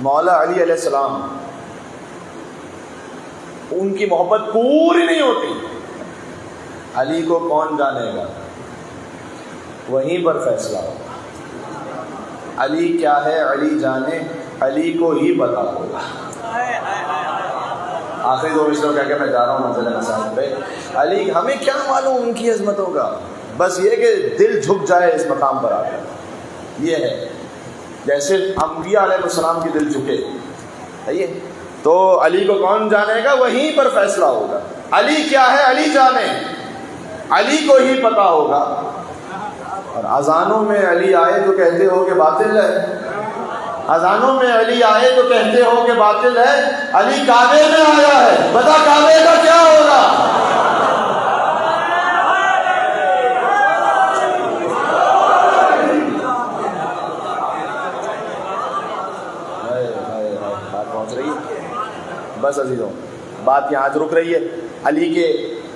مولا علی علیہ السلام ان کی محبت پوری نہیں ہوتی. علی کو کون جانے گا؟ وہیں پر فیصلہ ہوگا. علی کیا ہے علی جانے، علی کو ہی پتا ہوگا. آخری دو مصروں کہہ کے میں جا رہا ہوں منزل مسائل پہ. علی ہمیں کیا معلوم ان کی عظمتوں کا، بس یہ کہ دل جھک جائے اس مقام پر آ کر. یہ ہے جیسے انبیاء علیہ السلام کی دل جھکے. صحیح. تو علی کو کون جانے گا؟ وہیں پر فیصلہ ہوگا. علی کیا ہے علی جانے، علی کو ہی پتا ہوگا. اور اذانوں میں علی آئے تو کہتے ہو کہ باطل ہے، اذانوں میں علی آئے تو کہتے ہو کہ باطل ہے. علی کعبے میں آیا ہے، بتا کعبے کا کیا ہوگا؟ بات پہنچ رہی ہے؟ بس عزیزوں بات یہاں آج رک رہی ہے. علی کے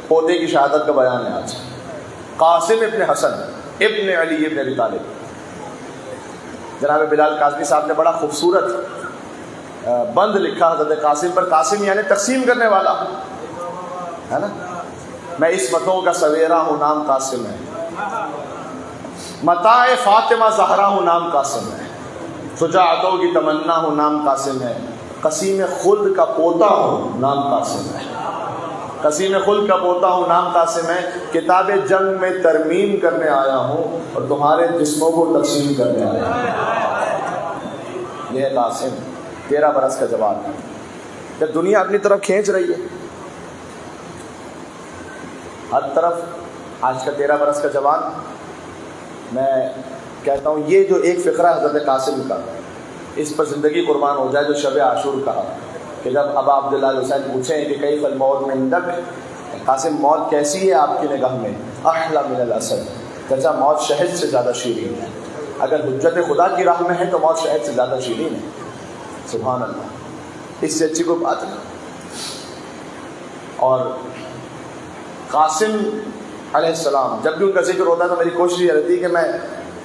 پوتے کی شہادت کا بیان ہے آج. قاسم ابن حسن ابن علی ابن ابی طالب. جناب بلال کاظمی صاحب نے بڑا خوبصورت بند لکھا حضرت قاسم پر. قاسم یعنی تقسیم کرنے والا ہے نا. میں عصمتوں کا سویرا ہوں نام قاسم ہے، متاع فاطمہ زہرا ہوں نام قاسم ہے، شجاعتوں کی تمنا ہوں نام قاسم ہے، قسیم خلد کا پوتا ہوں نام قاسم ہے، قسیم خلد کا پوتا ہوں نام قاسم ہے. کتاب جنگ میں ترمیم کرنے آیا ہوں اور تمہارے جسموں کو تقسیم کرنے آیا ہوں. یہ ہے قاسم. 13 برس کا جوان. جب دنیا اپنی طرف کھینچ رہی ہے ہر طرف، آج کا 13 برس کا جوان، میں کہتا ہوں یہ جو ایک فقرہ حضرت قاسم کا، اس پر زندگی قربان ہو جائے. جو شب عاشور کہا کہ جب ابا عبداللہ حسین پوچھیں کہ کیف الموت من عندک، قاسم موت کیسی ہے آپ کی نگاہ میں؟ احلی من الاسد، چچا موت شہد سے زیادہ شیرین ہے. اگر حجت خدا کی راہ میں ہے تو موت شہد سے زیادہ شیرین ہے. سبحان اللہ، اس سے اچھی کوئی بات نہیں. اور قاسم علیہ السلام جب بھی ان کا ذکر ہوتا ہے تو میری کوشش یہ رہتی ہے کہ میں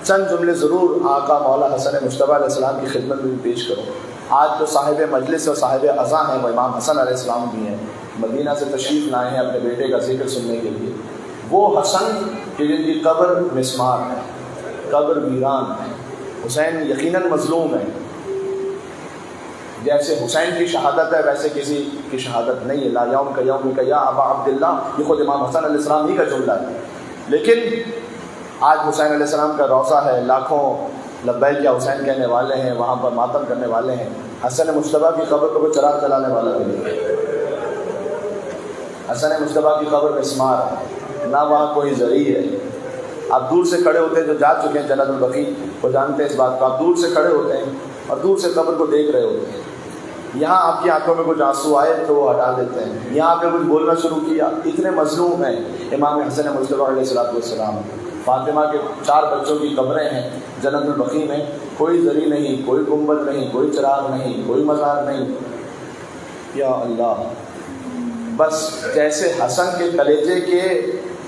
چند جملے ضرور آقا مولا حسن مجتبی علیہ السلام کی خدمت میں بھی پیش کروں. آج جو صاحب مجلس اور صاحب عزا ہیں وہ امام حسن علیہ السلام بھی ہیں. مدینہ سے تشریف لائے ہیں اپنے بیٹے کا ذکر سننے کے لیے. وہ حسن کہ جن کی قبر مسمار ہے، قبر ویران ہے. حسین یقیناً مظلوم ہے. جیسے حسین کی شہادت ہے ویسے کسی کی شہادت نہیں ہے. لا یوم کا یوم کا یا ابا عبداللہ، یہ خود امام حسن علیہ السلام ہی کا جملہ ہے. لیکن آج حسین علیہ السلام کا روضہ ہے، لاکھوں لبیک یا حسین کہنے والے ہیں، وہاں پر ماتم کرنے والے ہیں. حسن مجتبی کی قبر کو کوئی چراغ جلانے والا نہیں ہے. حسن مجتبی کی قبر مسمار ہے، نہ وہاں کوئی ذریع ہے. آپ دور سے کھڑے ہوتے ہیں، جو جا چکے ہیں جنت البقیع وہ جانتے ہیں اس بات کو. آپ دور سے کھڑے ہوتے ہیں اور دور سے قبر کو دیکھ رہے ہوتے ہیں. یہاں آپ کی آنکھوں میں کچھ آنسو آئے تو وہ ہٹا دیتے ہیں. یہاں آپ نے کچھ بولنا شروع کیا. اتنے مظلوم ہیں امام حسن مجتبی علیہ السلام. فاطمہ کے 4 بچوں کی قبریں ہیں جنت البقیع میں. کوئی ذریع نہیں، کوئی گنبد نہیں، کوئی چراغ نہیں، کوئی مزار نہیں. یا اللہ، بس جیسے حسن کے کلیجے کے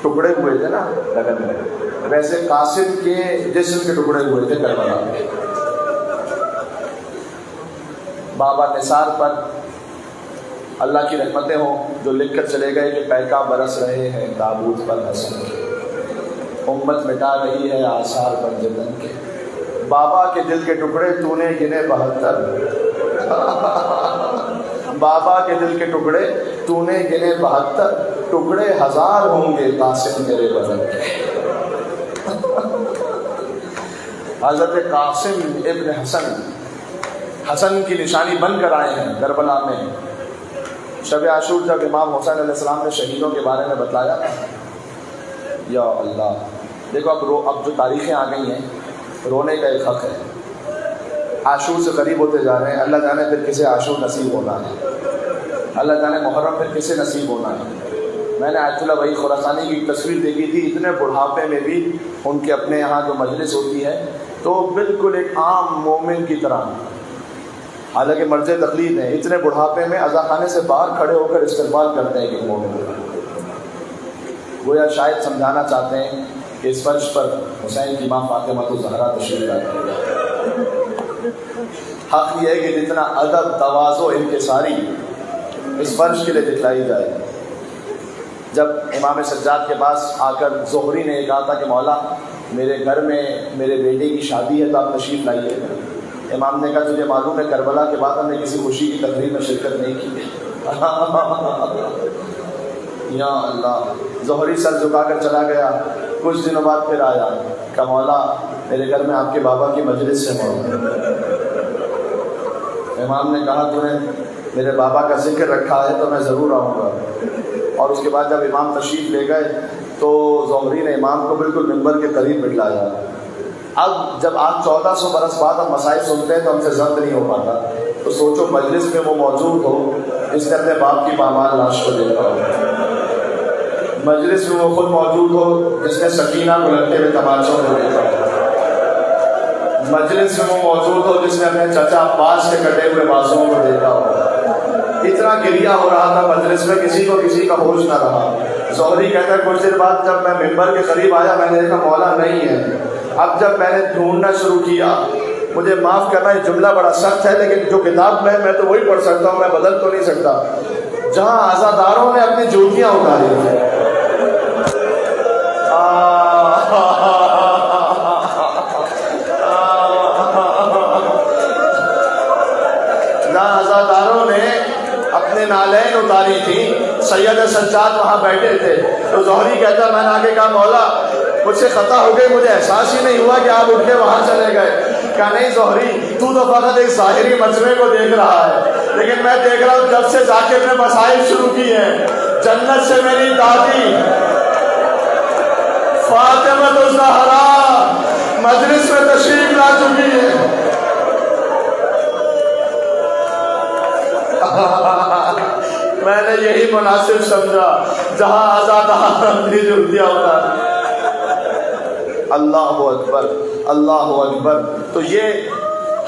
ٹکڑے ہوئے تھے نا لگن میں، ویسے قاسم کے جسم کے ٹکڑے ہوئے تھے کربلا میں. بابا نثار پر اللہ کی رحمتیں ہوں جو لکھ کر چلے گئے کہ پیکا برس رہے ہیں تابوت پر حسن کے، امت مٹا رہی ہے آثار پر جتن کے. بابا کے دل کے ٹکڑے تو نے گنے 72، بابا کے دل کے ٹکڑے تو نے گنے 72، ٹکڑے 1000 ہوں گے قاسم تیرے بدن کے. حضرت قاسم ابن حسن حسن کی نشانی بن کر آئے ہیں کربلا میں. شب عاشور جب امام حسین علیہ السلام نے شہیدوں کے بارے میں بتلایا، یا اللہ دیکھو اب جو تاریخیں آ گئی ہیں، رونے کا ایک حق ہے. عاشور سے قریب ہوتے جا رہے ہیں. اللہ جانے پھر کسے عاشور نصیب ہونا ہے، اللہ جانے محرم پھر کسے نصیب ہونا ہے. میں نے آیت اللہ وحی خراسانی کی تصویر دیکھی تھی. اتنے بڑھاپے میں بھی ان کے اپنے یہاں جو مجلس ہوتی ہے تو بالکل ایک عام مومن کی طرح، حالانکہ مرض تقلید ہے. اتنے بڑھاپے میں عزا خانے سے باہر کھڑے ہو کر استقبال کرتے ہیں کہ مومن. گویا شاید سمجھانا چاہتے ہیں کہ اس فرش پر حسین کی ماں فاطمہ الزہرا تشریف لائی ہے۔ حق یہ ہے کہ جتنا ادب، تواضع، انکساری اس فرش کے لیے دکھلائی جائے۔ جب امام سجاد کے پاس آ کر زہری نے کہا تھا کہ مولا میرے گھر میں میرے بیٹے کی شادی ہے تو آپ تشریف لائیے، امام نے کہا تجھے معلوم ہے کربلا کے بعد ہم نے کسی خوشی کی تقریب میں شرکت نہیں کی۔ یا اللہ، زہری سر جھکا کر چلا گیا، کچھ دنوں بعد پھر آیا، کہا مولا میرے گھر میں آپ کے بابا کی مجلس سے موجود ہے۔ امام نے کہا تو نے میرے بابا کا ذکر رکھا ہے تو میں ضرور آؤں گا۔ اور اس کے بعد جب امام تشریف لے گئے تو زہری نے امام کو بالکل ممبر کے قریب بٹھلایا۔ اب جب آپ 1400 برس بعد ہم مسائل سنتے ہیں تو ہم سے ضبط نہیں ہو پاتا، تو سوچو مجلس میں وہ موجود ہو جس نے اپنے باپ کی پامال لاش کو دیکھا ہو، مجلس میں وہ خود موجود ہو جس نے سکینہ کو لگتے ہوئے تماشوں کو دیکھا ہو، مجلس میں وہ موجود ہو جس نے اپنے چچا عباس کے کٹے ہوئے بازوؤں کو دیکھا ہو۔ اتنا گریا ہو رہا تھا مجلس میں، کسی کو کسی کا ہوش نہ رہا۔ زہری کہتا ہے کچھ دیر بعد جب میں ممبر کے قریب آیا میں نے دیکھا مولا نہیں ہے۔ اب جب میں نے ڈھونڈنا شروع کیا، مجھے معاف کرنا یہ جملہ بڑا سخت ہے لیکن جو کتاب میں تو وہی پڑھ سکتا ہوں، میں بدل تو نہیں سکتا، جہاں عزاداروں نے اپنی جوتیاں اتاری تھیں، جہاں عزاداروں نے اپنے نالین اتاری تھی، سید سجاد وہاں بیٹھے تھے، تو زہری کہتا میں نے آگے کہا مولا مجھ سے خطا ہو گئی، مجھے احساس ہی نہیں ہوا کہ آپ اٹھ کے وہاں چلے گئے۔ کہا نہیں زہری تو فقط ایک ظاہری مجمع کو دیکھ رہا ہے، لیکن میں دیکھ رہا ہوں جب سے ذاکر نے مسائل شروع کی ہیں، جنت سے میری دادی فاطمہ الزہرا مجلس میں تشریف لا چکی ہے۔ میں نے یہی مناسب سمجھا جہاں آزادار اپنی جوتیاں اتاری۔ اللہ اکبر، اللہ اکبر۔ تو یہ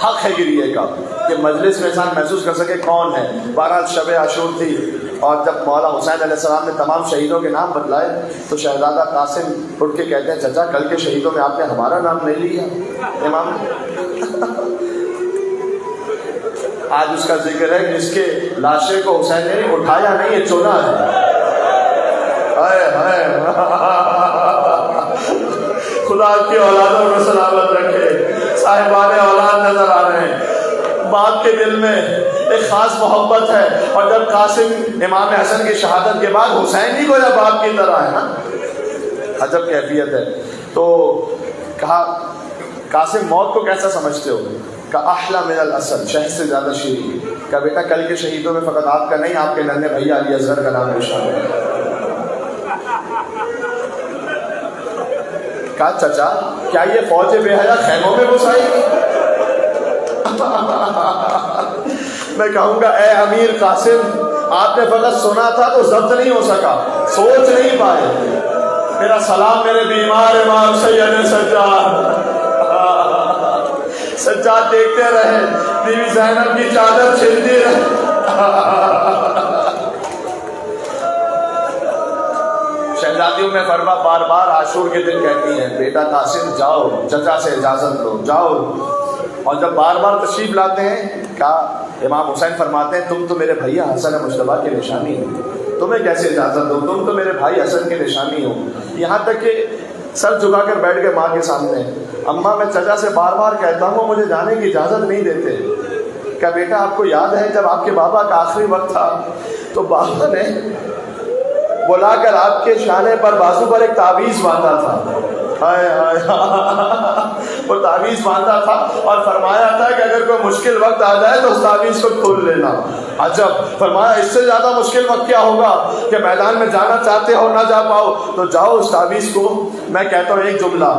حق ہے گریے کا کہ مجلس میں انسان محسوس کر سکے کون ہے۔ بہرحال شب عاشور تھی اور جب مولا حسین علیہ السلام نے تمام شہیدوں کے نام بتلائے تو شہزادہ قاسم اٹھ کے کہتے ہیں چچا کل کے شہیدوں میں آپ نے ہمارا نام نہیں لیا۔ امام آج اس کا ذکر ہے جس کے لاشے کو حسین نے اٹھایا نہیں ہے، چنا ہے۔ خدا کی اولادوں کو سلامت رکھے، صاحبان اولاد نظر آ رہے ہیں، باپ کے دل میں ایک خاص محبت ہے، اور جب قاسم امام حسن کی شہادت کے بعد حسین ہی کو جب باپ کی طرح ہے نا، عجب کیفیت ہے۔ تو کہا قاسم موت کو کیسا سمجھتے ہو؟ کہا احلی من الاسد، شہد سے زیادہ شیریں۔ کہا بیٹا کل کے شہیدوں میں فقط آپ کا نہیں، آپ کے ننھے بھیا علی اصغر کا نام بھی شامل ہے۔ کہا چچا کیا یہ فوج بے حیا خیموں میں گھس آئی؟ میں کہوں گا اے امیر قاسم آپ نے فقط سنا تھا تو ضبط نہیں ہو سکا، سوچ نہیں پائے۔ میرا سلام میرے بیمار امام سید سجاد۔ سجاد دیکھتے رہے، بیوی زینب کی چادر چھلتی رہے۔ شہزادیوں میں فرما بار بار عاشور کے دن کہتی ہیں بیٹا قاسم جاؤ چچا سے اجازت لو جاؤ، اور جب بار بار تشریف لاتے ہیں کہا امام حسین فرماتے ہیں تم تو میرے بھیا حسن مجتبیٰ کی نشانی ہو، تمہیں کیسے اجازت دو، تم تو میرے بھائی حسن کی نشانی ہو۔ یہاں تک کہ سر جھکا کر بیٹھ گئے ماں کے سامنے، اماں میں چچا سے بار بار کہتا ہوں مجھے جانے کی اجازت نہیں دیتے۔ کہا بیٹا آپ کو یاد ہے جب آپ کے بابا کا آخری وقت تھا تو بابا نے بلا کر آپ کے شانے پر بازو پر ایک تعویذ باندھا تھا، وہ تعویذ باندھا تھا اور فرمایا تھا کہ اگر کوئی مشکل وقت آ جائے تو اس تعویذ کو کھول لینا۔ عجب، فرمایا اس سے زیادہ مشکل وقت کیا ہوگا کہ میدان میں جانا چاہتے ہو نہ جا پاؤ تو جاؤ اس تعویذ کو۔ میں کہتا ہوں ایک جملہ،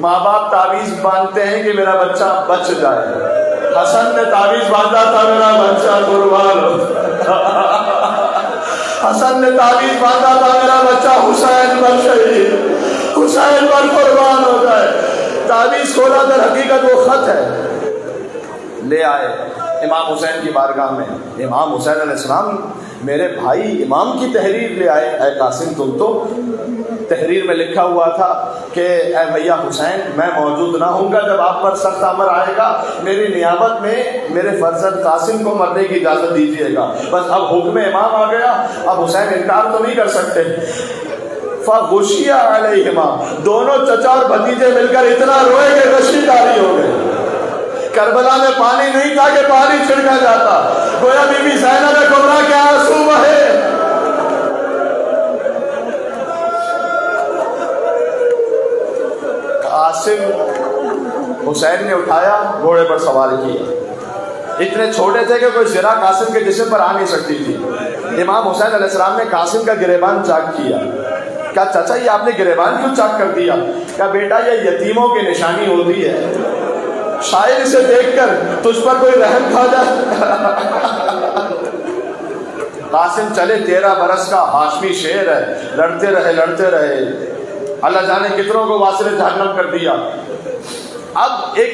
ماں باپ تعویذ باندھتے ہیں کہ میرا بچہ بچ جائے، حسن نے تعویذ باندھا تھا میرا بچہ قربان ہو، حسن نے تعویذ باندھا تھا میرا بچہ حسین پر شہید، حسین پر قربان ہو جائے۔ تعویذ کھولا در حقیقت وہ خط ہے، لے آئے امام حسین کی بارگاہ میں۔ امام حسین علیہ السلام میرے بھائی امام کی تحریر لے آئے، اے قاسم تم تو تحریر میں لکھا ہوا تھا کہ اے بھیا حسین میں موجود نہ ہوں گا جب آپ پر سخت امر آئے گا، میری نیابت میں میرے فرزند قاسم کو مرنے کی اجازت دیجیے گا۔ بس اب حکم امام آ گیا، اب حسین انکار تو نہیں کر سکتے۔ فغشی علیہما، دونوں چچا اور بھتیجے مل کر اتنا روئے کہ غشی جاری ہو گئے۔ کربلا میں پانی نہیں تھا کہ پانی چھڑکا جاتا، گویا بی بی زینب کبریٰ کے آنسو بہے۔ قاسم حسین نے اٹھایا، گھوڑے پر سوار کیا۔ اتنے چھوٹے تھے کہ کوئی زرہ قاسم کے جسم پر آ نہیں سکتی تھی۔ امام حسین علیہ السلام نے قاسم کا گریبان چاک کیا۔ کہا چچا یہ آپ نے گریبان کیوں چاک کر دیا؟ کہا بیٹا یہ یتیموں کی نشانی ہوتی ہے، شاید اسے دیکھ کر تجھ پر کوئی رحم کھا جائے۔ قاسم چلے، 13 برس کا ہاشمی شیر ہے، لڑتے رہے، اللہ جانے کتنوں کو واصل جہنم کر دیا۔ اب ایک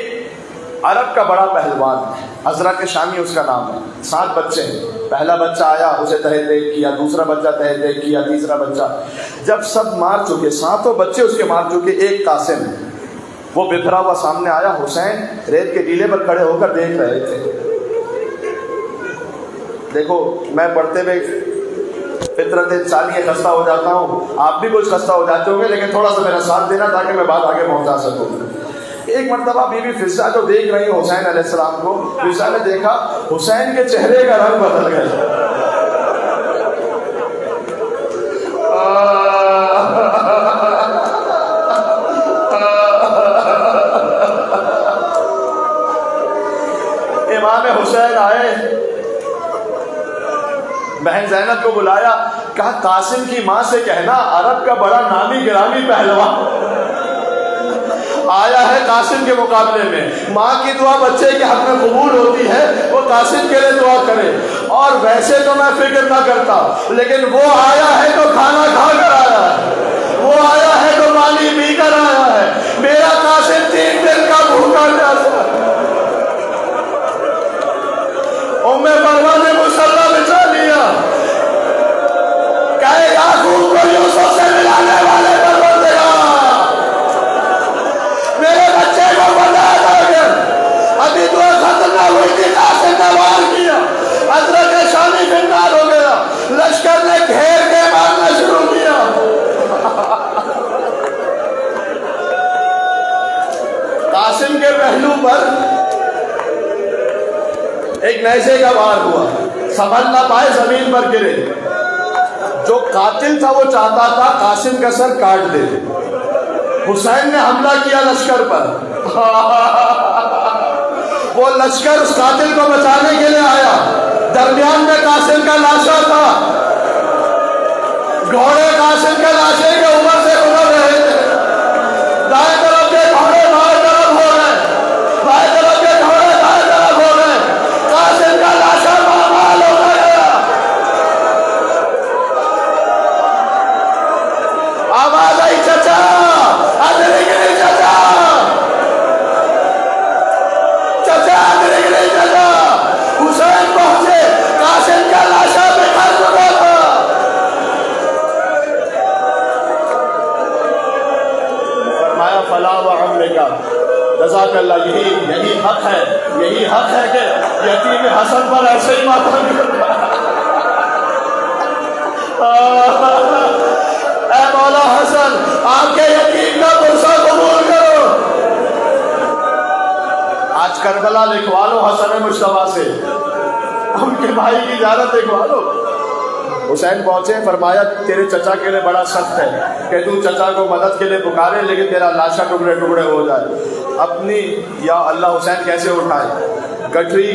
عرب کا بڑا پہلوان ہے، ازرق شامی اس کا نام ہے، 7 بچے ہیں۔ پہلا بچہ آیا، اسے تحت دیکھ کیا، دوسرا بچہ تحت دیکھ کیا، تیسرا بچہ۔ جب سب مار چکے، 7 بچے اس کے مار چکے، ایک قاسم وہ بکھرا ہوا سامنے آیا۔ حسین ریت کے ٹیلے پر کھڑے ہو کر دیکھ رہے تھے۔ دیکھو میں پڑھتے ہوئے فطرت انسانی خستہ ہو جاتا ہوں، آپ بھی کچھ خستہ ہو جاتے ہوں گے، لیکن تھوڑا سا میرا ساتھ دینا تاکہ میں بات آگے پہنچا سکوں۔ ایک مرتبہ بی بی فضہ جو دیکھ رہی حسین علیہ السلام کو، فضہ نے دیکھا حسین کے چہرے کا رنگ بدل گیا۔ امام حسین آئے، بہن زینب کو بلایا، کہا قاسم کی ماں سے کہنا عرب کا بڑا نامی گرامی پہلوان آیا ہے قاسم کے مقابلے میں، ماں کی دعا بچے کے حق میں قبول ہوتی ہے، وہ قاسم کے لیے دعا کرے۔ اور ویسے تو میں فکر نہ کرتا، لیکن وہ آیا ہے تو کھانا کھا کر آیا ہے، وہ آیا ہے تو پانی پی کر آیا ہے، میرا قاسم 3 دن کا بھوکا پیاسا ہے۔ ام پروہ نے مسلح بچھا لیا، کہے یعقوب کو یوسف سے ملانے والے پروردگار، میرے بچے کو بتا دو، ابھی تو ختم نہ ہوئی تھی، قاسم نے وار کیا، ازرق شامی فنار ہو گیا، لشکر نے گھیر کے مارنا شروع کیا۔ قاسم کے پہلو پر ایک نیزے کا وار ہوا، سنبھل نہ پائے، زمین پر گرے۔ جو قاتل تھا وہ چاہتا تھا قاسم کا سر کاٹ دے۔ حسین نے حملہ کیا لشکر پر، وہ لشکر اس قاتل کو بچانے کے لیے آیا، درمیان میں قاسم کا لاشا تھا، گھوڑے قاسم کے لاشے کے اوپر سے گزر رہے تھے، دائیں طرف کے گھوڑے بائیں طرف ہو رہے، بائیں طرف کے گھوڑے دائیں طرف ہو رہے، قاسم کا لاشا پامال ہو گیا۔ آواز آئی چچا، ادرگری چچا، چچا ادرگری چچا۔ حسین پہنچے، قاسم کا لاشا بکھر چکا تھا۔ فرمایا فلا وعمرک، جزاک اللہ، یہی حق ہے کہ یتیم حسن پر ایسے ہی ماتم کرتا۔ اے مولا حسن، آپ کے یتیم کا غصہ قبول کرو۔ آج کربلا لکھوا لو حسن مجتبیٰ سے، ان کے بھائی کی زیارت لکھوا لو۔ حسین پہنچے، فرمایا تیرے چچا کے لیے بڑا سخت ہے کہ تو چچا کو مدد کے لیے پکارے لیکن تیرا لاشا ٹکڑے ٹکڑے ہو جائے۔ اپنی یا اللہ حسین کیسے اٹھائے، گٹری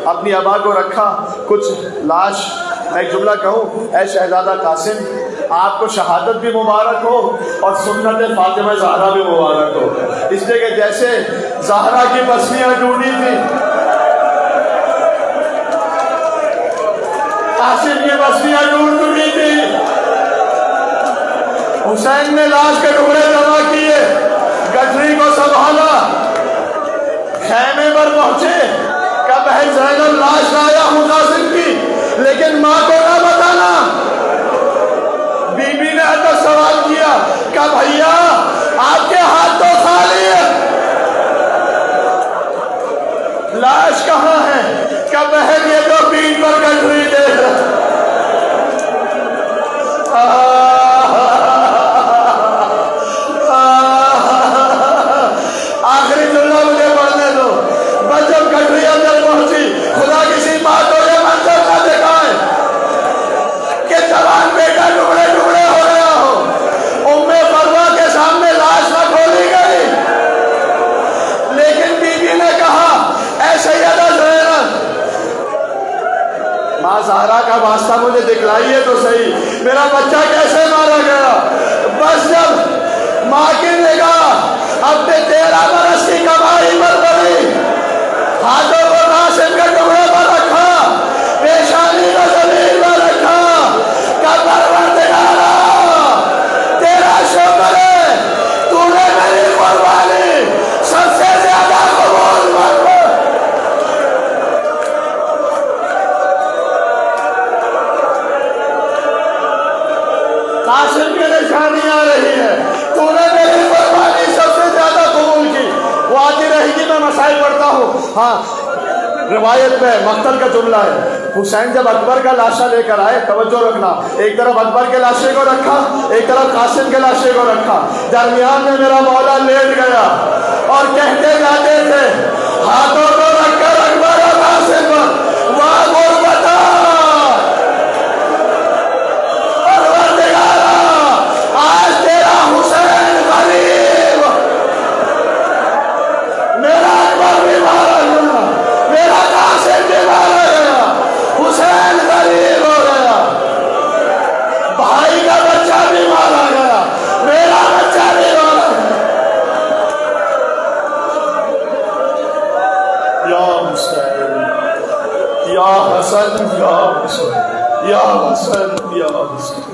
اپنی ابا کو رکھا، کچھ لاش۔ میں ایک جملہ کہوں، اے شہزادہ قاسم، آپ کو شہادت بھی مبارک ہو اور سنت فاطمہ زہرا بھی مبارک ہو، اس لیے کہ جیسے زہرا کی پسلیاں ٹوٹی تھی، قاسم کی پسلیاں ٹوٹ چکی تھی۔ حسین نے لاش کے ٹکڑے جمع کیے، گٹری کو سنبھالا، خیمے پر پہنچے، کہ بہن زینب لاش لایا ہوں قاسم کی، لیکن ماں کو نہ بتانا. بی بی نے تو سوال کیا کہ بھیا آپ کے ہاتھ تو خالی ہے, لاش کہاں ہے؟ کہ بہن یہ تو پیٹ پر گٹری دے رہا. آخری جملہ مجھے پڑھنے دو. بس جب گٹری اندر پہنچی, خدا کسی ماں کو یہ منظر نہ دکھائے کہ جوان بیٹا ٹکڑے ٹکڑے ہو گیا ہو. ام فروا کے سامنے لاش نہ کھولی گئی, لیکن بی بی نے کہا اے سیدہ زینب, ماں زہرا کا واسطہ مجھے دکھلائیے تو صحیح, میرا بچہ کیسے مارا گیا. بس جب ماں کی نگاہ اپنے 13 برس کی کمائی پر پڑی, ہاتھوں کو قاسم کے ٹکڑے پر رکھا, پیشانی کو زمین پر رکھا, کہ پروردگارا تیرا شکر ہے, تو نے میری قربانی سب سے زیادہ قبول فرما. قاسم کی نشانی آ رہی ہے, تو نے میری قربانی سب سے زیادہ قبول کی. وہ آتی رہے گی, میں مسائل پڑھتا ہوں. ہاں, روایت میں مقتل کا جملہ ہے. حسین جب اکبر کا لاشا لے کر آئے, توجہ رکھنا, ایک طرف اکبر کے لاشے کو رکھا, ایک طرف قاسم کے لاشے کو رکھا, درمیان میں میرا مولا لیٹ گیا اور کہتے جاتے تھے ہاتھوں کو رکھ کر اکبر اور قاسم پر واہ غربتا پروردگارا آج تیرا حسین غریب, میرا اکبر بھی مارا گیا, میرا قاسم بھی مارا گیا, حسین غریب ہو گیا, بھائی کا بچہ بھی مارا گیا, میرا بچہ بھی مارا گیا. یا حسین یا حسن یا حسین یا حسن یا حسین.